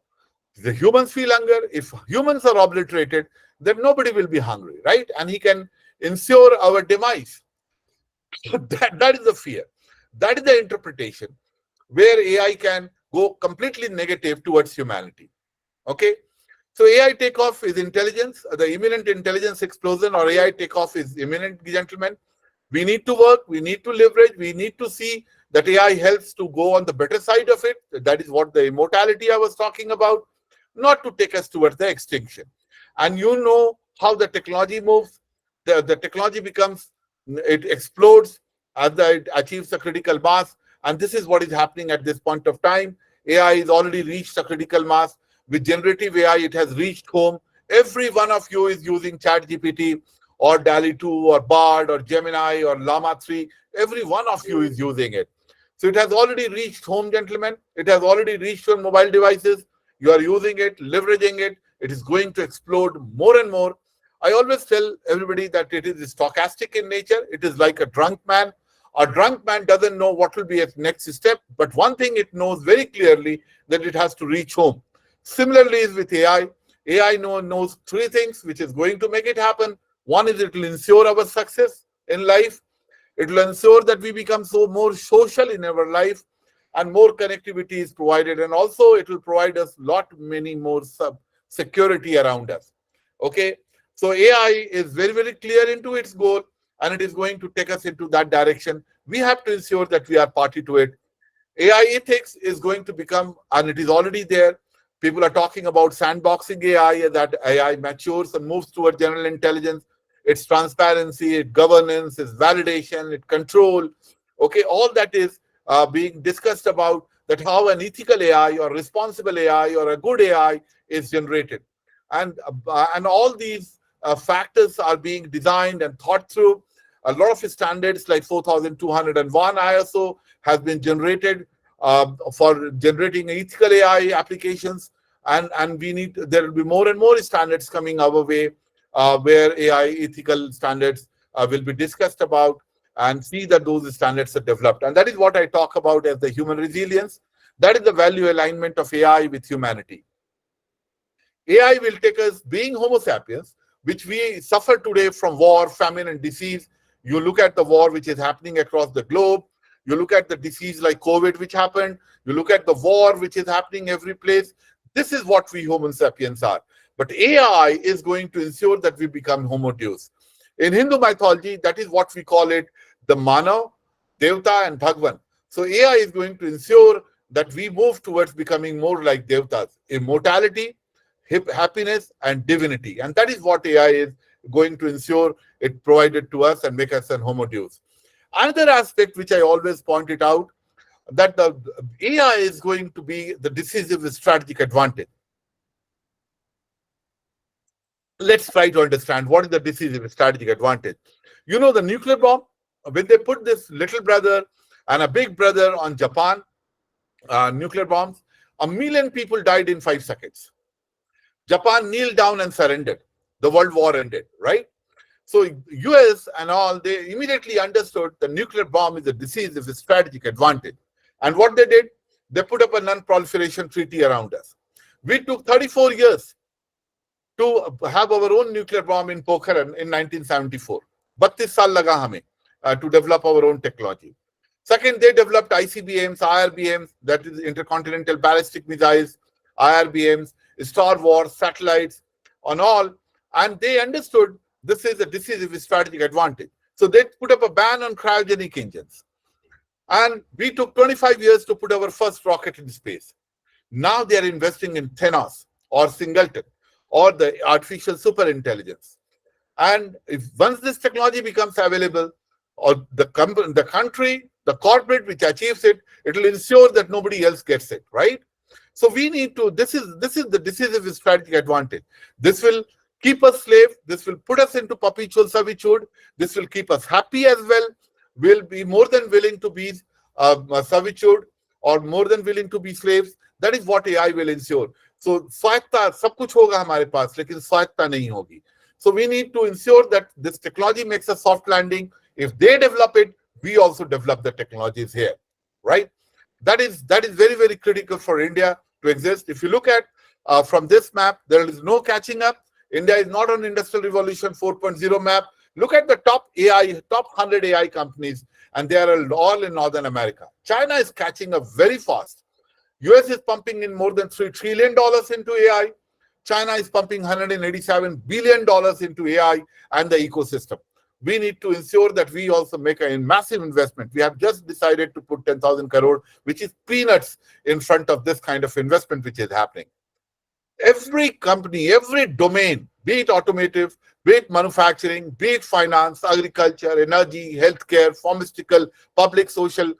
The humans feel hunger. If humans are obliterated, then nobody will be hungry, right? And he can ensure our demise. That is the fear. That is the interpretation where AI can go completely negative towards humanity. Okay. So AI takeoff is intelligence. The imminent intelligence explosion or AI takeoff is imminent, gentlemen. We need to work. We need to leverage. We need to see that AI helps to go on the better side of it. That is what the immortality I was talking about, not to take us towards the extinction. And you know how the technology moves. The technology becomes, it explodes as it achieves a critical mass. And this is what is happening at this point of time. AI has already reached a critical mass. With generative AI, it has reached home. Every one of you is using ChatGPT or DALI 2 or Bard or Gemini or Llama 3. Every one of you is using it. So it has already reached home, gentlemen. It has already reached your mobile devices. You are using it, leveraging it. It is going to explode more and more. I always tell everybody that it is stochastic in nature. It is like a drunk man. A drunk man doesn't know what will be its next step, but one thing it knows very clearly, that it has to reach home. Similarly is with AI. AI knows three things which is going to make it happen. One is it will ensure our success in life. It will ensure that we become more social in our life and more connectivity is provided. And also it will provide us many more security around us. Okay. So AI is very, very clear into its goal and it is going to take us into that direction. We have to ensure that we are party to it. AI ethics is going to become, and it is already there. People are talking about sandboxing AI, that AI matures and moves toward general intelligence. Its transparency, its governance, its validation, its control. Okay, all that is being discussed about, that how an ethical AI or responsible AI or a good AI is generated. And all these factors are being designed and thought through. A lot of standards like 4201 ISO has been generated for generating ethical AI applications. And there will be more and more standards coming our way where AI ethical standards will be discussed about, and see that those standards are developed. And that is what I talk about as the human resilience. That is the value alignment of AI with humanity. AI will take us, being Homo sapiens, which we suffer today from war, famine, and disease. You look at the war which is happening across the globe. You look at the disease like COVID, which happened. You look at the war, which is happening every place. This is what we Homo sapiens are. But AI is going to ensure that we become Homo Deus. In Hindu mythology, that is what we call it, the Manav, Devta, and Bhagwan. So AI is going to ensure that we move towards becoming more like Devtas. Immortality, happiness, and divinity. And that is what AI is going to ensure it provided to us and make us an Homo Deus. Another aspect which I always pointed out, that the AI is going to be the decisive strategic advantage. Let's try to understand what is the decisive strategic advantage. You know, the nuclear bomb, when they put this little brother and a big brother on Japan, nuclear bombs, 1 million people died in 5 seconds. Japan kneeled down and surrendered. The world war ended, right? So US and all, they immediately understood the nuclear bomb is a decisive strategic advantage. And what they did, they put up a non-proliferation treaty around us. We took 34 years to have our own nuclear bomb in Pokhran in 1974. 32 saal laga hame to develop our own technology. Second, they developed ICBMs, IRBMs, that is intercontinental ballistic missiles, IRBMs, Star Wars, satellites, on all. And they understood this is a decisive strategic advantage. So they put up a ban on cryogenic engines. And we took 25 years to put our first rocket in space. Now they are investing in Thenos or Singleton or the artificial superintelligence. And if once this technology becomes available, or the country, the corporate which achieves it, it will ensure that nobody else gets it, right? So we need to, this is the decisive strategic advantage. This will keep us slave. This will put us into perpetual servitude. This will keep us happy as well. We'll be more than willing to be servitude or more than willing to be slaves. That is what AI will ensure. So स्वायत्ता सब कुछ होगा हमारे पास, लेकिन स्वायत्ता नहीं होगी. So we need to ensure that this technology makes a soft landing. If they develop it, we also develop the technologies here, right? That is very, very critical for India to exist. If you look at from this map, there is no catching up. India is not on Industrial Revolution 4.0 map. Look at the top 100 AI companies, and they are all in Northern America. China is catching up very fast. US is pumping in more than $3 trillion into AI. China is pumping $187 billion into AI and the ecosystem. We need to ensure that we also make a massive investment. We have just decided to put 10,000 crore, which is peanuts in front of this kind of investment which is happening. Every company, every domain, be it automotive, be it manufacturing, be it finance, agriculture, energy, healthcare, pharmaceutical, public, social,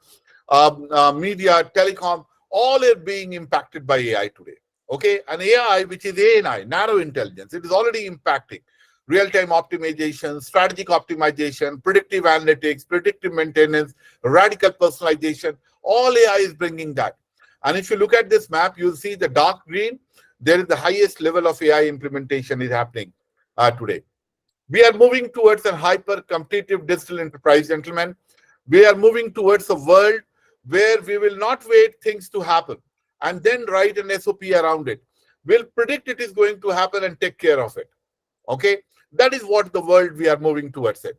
media, telecom, all are being impacted by AI today. Okay, and AI, which is ANI, narrow intelligence, it is already impacting real-time optimization, strategic optimization, predictive analytics, predictive maintenance, radical personalization. All AI is bringing that. And if you look at this map, you'll see the dark green. There is the highest level of AI implementation is happening today. We are moving towards a hyper-competitive digital enterprise, gentlemen. We are moving towards a world where we will not wait things to happen and then write an SOP around it. We'll predict it is going to happen and take care of it. Okay, that is what the world we are moving towards it.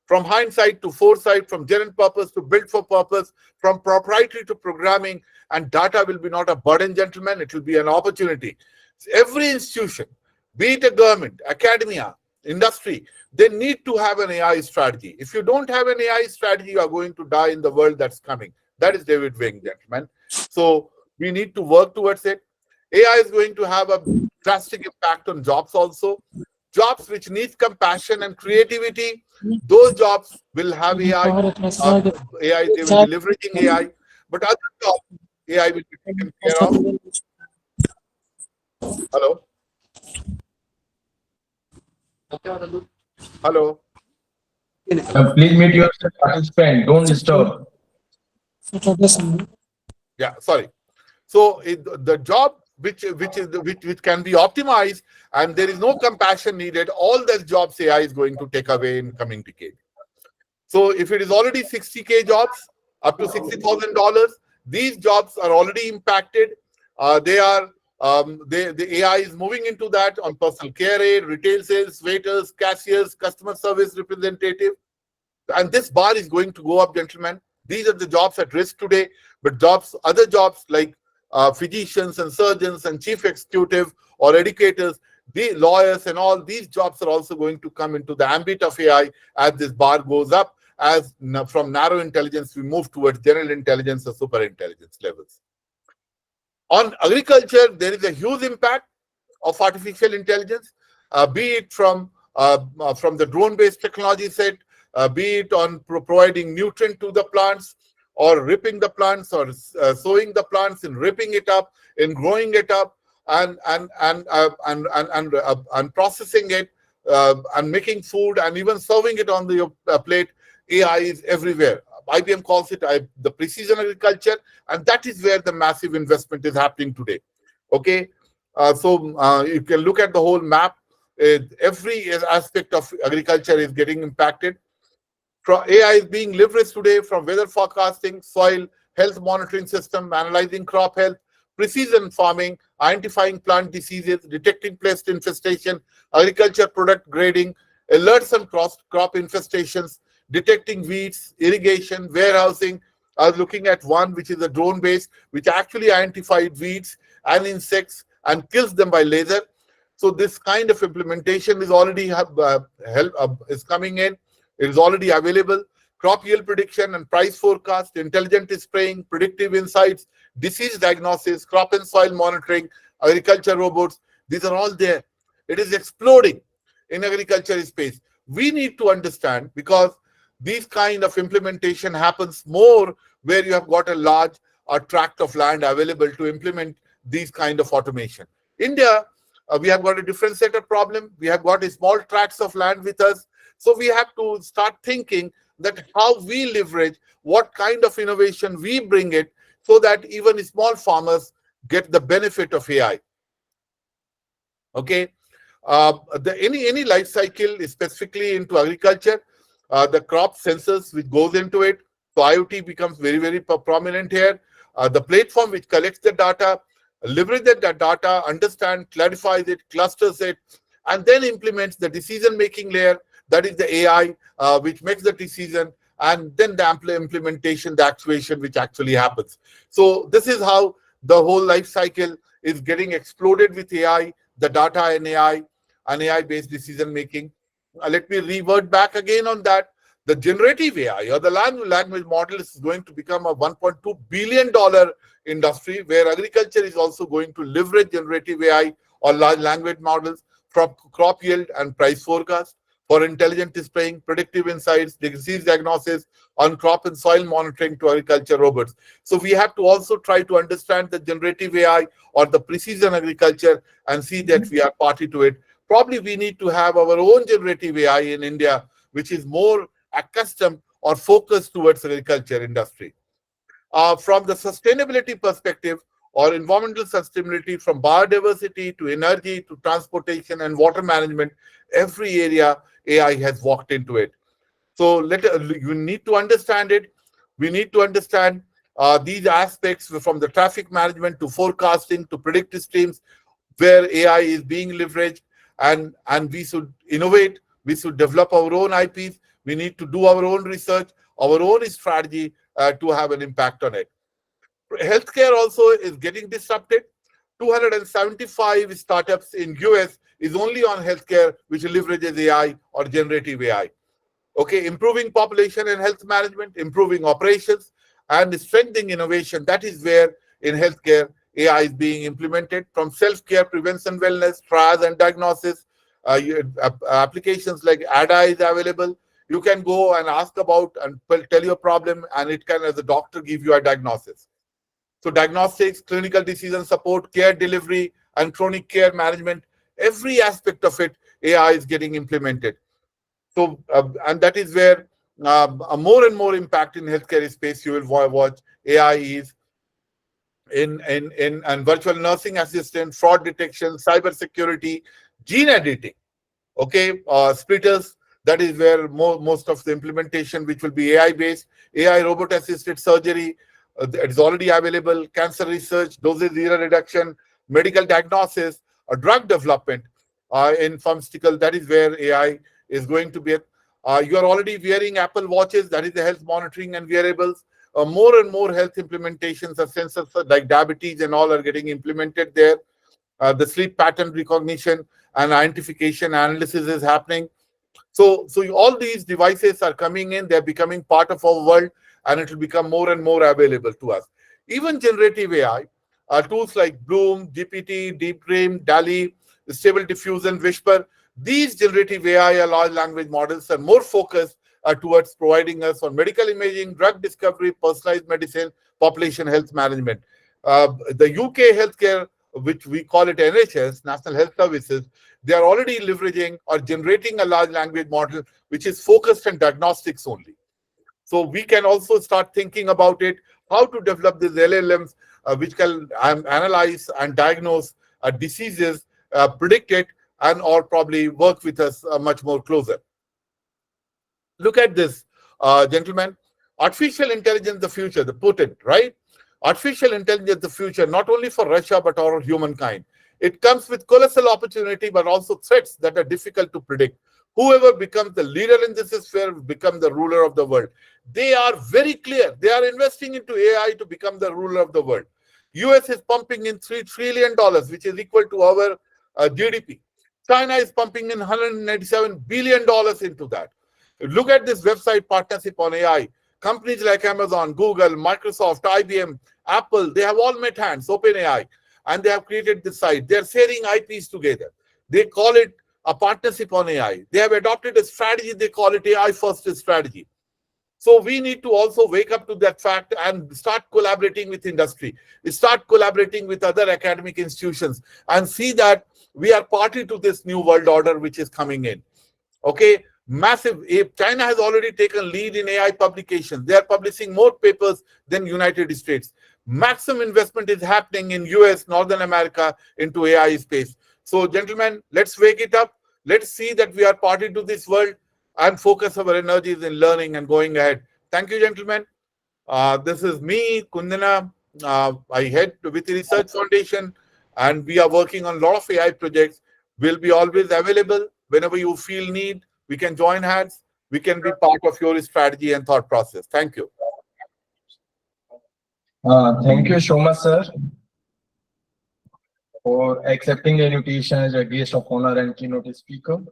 From hindsight to foresight, from general purpose to built for purpose, from proprietary to programming, and data will be not a burden, gentlemen. It will be an opportunity. Every institution, be it a government, academia, industry, they need to have an AI strategy. If you don't have an AI strategy, you are going to die in the world that's coming. That is David Wing, gentlemen. So we need to work towards it. AI is going to have a drastic impact on jobs also. Jobs which need compassion and creativity, those jobs will have AI. AI, they will be leveraging AI. But other jobs, AI will be taken care of. Hello? Hello? Please mute yourself, participant. Don't disturb. Yeah, sorry. So the job which can be optimized and there is no compassion needed, all those jobs AI is going to take away in coming decade. So if it is already 60K jobs up to $60,000, these jobs are already impacted. The AI is moving into that on personal care aid, retail sales, waiters, cashiers, customer service representative. And this bar is going to go up, gentlemen. These are the jobs at risk today, but other jobs like physicians and surgeons and chief executive or educators, the lawyers and all these jobs are also going to come into the ambit of AI as this bar goes up, as from narrow intelligence we move towards general intelligence or super intelligence levels. On agriculture, there is a huge impact of artificial intelligence, be it from the drone-based technology set, be it on providing nutrient to the plants, or ripping the plants, or sowing the plants, and ripping it up, and growing it up, and processing it, and making food, and even serving it on the plate. AI is everywhere. IBM calls it the precision agriculture, and that is where the massive investment is happening today. Okay, so you can look at the whole map. Every aspect of agriculture is getting impacted. AI is being leveraged today from weather forecasting, soil health monitoring system, analyzing crop health, precision farming, identifying plant diseases, detecting pest infestation, agriculture product grading, alerts on crop infestations, detecting weeds, irrigation, warehousing. I was looking at one which is a drone based, which actually identified weeds and insects and kills them by laser. So this kind of implementation is already is coming in. It is already available. Crop yield prediction and price forecast, intelligent spraying, predictive insights, disease diagnosis, crop and soil monitoring, agriculture robots. These are all there. It is exploding in agriculture space. We need to understand, because these kind of implementation happens more where you have got a large tract of land available to implement these kind of automation. India, we have got a different set of problem. We have got a small tracts of land with us. So we have to start thinking that how we leverage, what kind of innovation we bring it, so that even small farmers get the benefit of AI. Okay. Any life cycle, specifically into agriculture, the crop sensors which goes into it. So IoT becomes very, very prominent here. The platform which collects the data, leverages that data, understands, clarifies it, clusters it, and then implements the decision-making layer. That is the AI, which makes the decision, and then the implementation, the actuation, which actually happens. So this is how the whole life cycle is getting exploded with AI, the data and AI, and AI-based decision-making. Let me revert back again on that. The generative AI, or the language model, is going to become a $1.2 billion industry, where agriculture is also going to leverage generative AI or large language models from crop yield and price forecast, for intelligent displaying, predictive insights, disease diagnosis, on crop and soil monitoring to agriculture robots. So we have to also try to understand the generative AI or the precision agriculture and see that we are party to it. Probably we need to have our own generative AI in India, which is more accustomed or focused towards agriculture industry. From the sustainability perspective, or environmental sustainability, from biodiversity to energy to transportation and water management, every area AI has walked into it. So you need to understand it. We need to understand these aspects, from the traffic management to forecasting to predictive streams, where AI is being leveraged, and we should innovate. We should develop our own IPs. We need to do our own research, our own strategy to have an impact on it. Healthcare also is getting disrupted. 275 startups in US is only on healthcare, which leverages AI or generative AI. Okay, improving population and health management, improving operations, and strengthening innovation. That is where in healthcare AI is being implemented, from self-care, prevention, wellness, triage and diagnosis. Applications like ADA is available. You can go and ask about and tell your problem, and it can, as a doctor, give you a diagnosis. So diagnostics, clinical decision support, care delivery, and chronic care management, every aspect of it, AI is getting implemented. So, and that is where a more and more impact in healthcare space you will watch. AI is in virtual nursing assistant, fraud detection, cyber security, gene editing. Okay, splitters. That is where most of the implementation, which will be AI based, AI robot assisted surgery. It is already available. Cancer research, dosage error reduction, medical diagnosis, drug development in pharmaceutical. That is where AI is going to be. You are already wearing Apple watches. That is the health monitoring and wearables. More and more health implementations of sensors like diabetes and all are getting implemented there. The sleep pattern recognition and identification analysis is happening. So all these devices are coming in. They're becoming part of our world, and it will become more and more available to us. Even generative AI, tools like Bloom, GPT, DeepDream, DALI, Stable Diffusion, Whisper, these generative AI or large language models are more focused towards providing us on medical imaging, drug discovery, personalized medicine, population health management. The UK healthcare, which we call it NHS, National Health Services, they are already leveraging or generating a large language model which is focused on diagnostics only. So we can also start thinking about it, how to develop these LLMs which can analyze and diagnose diseases, predict it, and or probably work with us much more closer. Look at this, gentlemen. Artificial intelligence, the future, the Putin, right? Artificial intelligence, the future, not only for Russia, but all humankind. It comes with colossal opportunity, but also threats that are difficult to predict. Whoever becomes the leader in this sphere will become the ruler of the world. They are very clear. They are investing into AI to become the ruler of the world. US is pumping in $3 trillion, which is equal to our GDP. China is pumping in $197 billion into that. Look at this website, Partnership on AI. Companies like Amazon, Google, Microsoft, IBM, Apple, they have all met hands, OpenAI, and they have created this site. They're sharing IPs together. They call it a partnership on AI. They have adopted a strategy. They call it AI first strategy. So we need to also wake up to that fact and start collaborating with industry. Start collaborating with other academic institutions and see that we are party to this new world order which is coming in. Okay, Massive. China has already taken lead in AI publications. They are publishing more papers than United States. Maximum investment is happening in US, Northern America into AI space. So, gentlemen, let's wake it up. Let's see that we are party to this world and focus our energies in learning and going ahead. Thank you, gentlemen. This is me, Kundana. I head with the Research Foundation, and we are working on a lot of AI projects. We'll be always available whenever you feel need. We can join hands. We can be part of your strategy and thought process. Thank you. Thank you so much, sir, for accepting the invitation as a guest of honor and keynote speaker.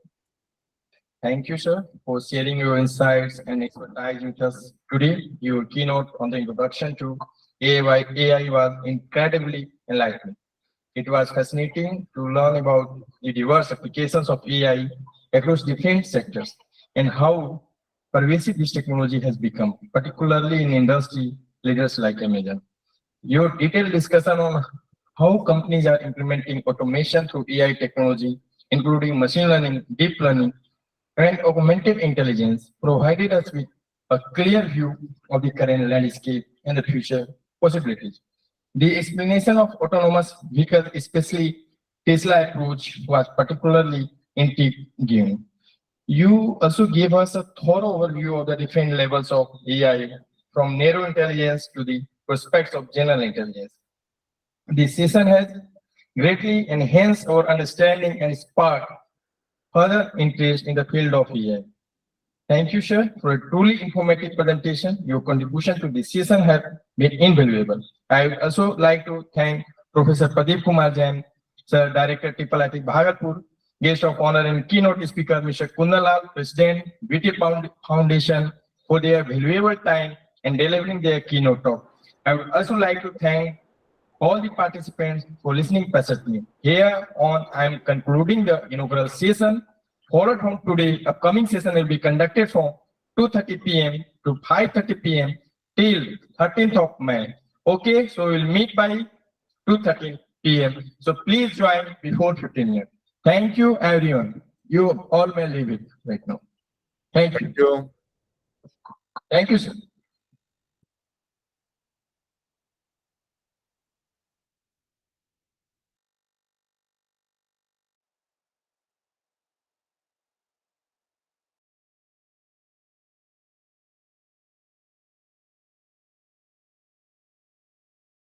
Thank you, sir, for sharing your insights and expertise with us today. Your keynote on the introduction to AI was incredibly enlightening. It was fascinating to learn about the diverse applications of AI across different sectors and how pervasive this technology has become, particularly in industry leaders like Amazon. Your detailed discussion on how companies are implementing automation through AI technology, including machine learning, deep learning, and augmented intelligence, provided us with a clear view of the current landscape and the future possibilities. The explanation of autonomous vehicles, especially Tesla approach, was particularly intriguing. You also gave us a thorough overview of the different levels of AI, from narrow intelligence to the prospects of general intelligence. This session has greatly enhanced our understanding and sparked further interest in the field of AI. Thank you, sir, for a truly informative presentation. Your contribution to this session has been invaluable. I would also like to thank Professor Pradeep Kumar Jain, Sir, Director, Triple IT Bhagalpur, guest of honor and keynote speaker, Mr. Kundan Lal, President, BT Foundation, for their valuable time and delivering their keynote talk. I would also like to thank all the participants for listening patiently. Here on, I am concluding the inaugural session. Followed from today, upcoming session will be conducted from 2:30 p.m. to 5:30 p.m. till 13th of May. Okay, so we'll meet by 2:30 p.m. So please join before 15 minutes. Thank you, everyone. You all may leave it right now. Thank you. Thank you. Thank you, sir.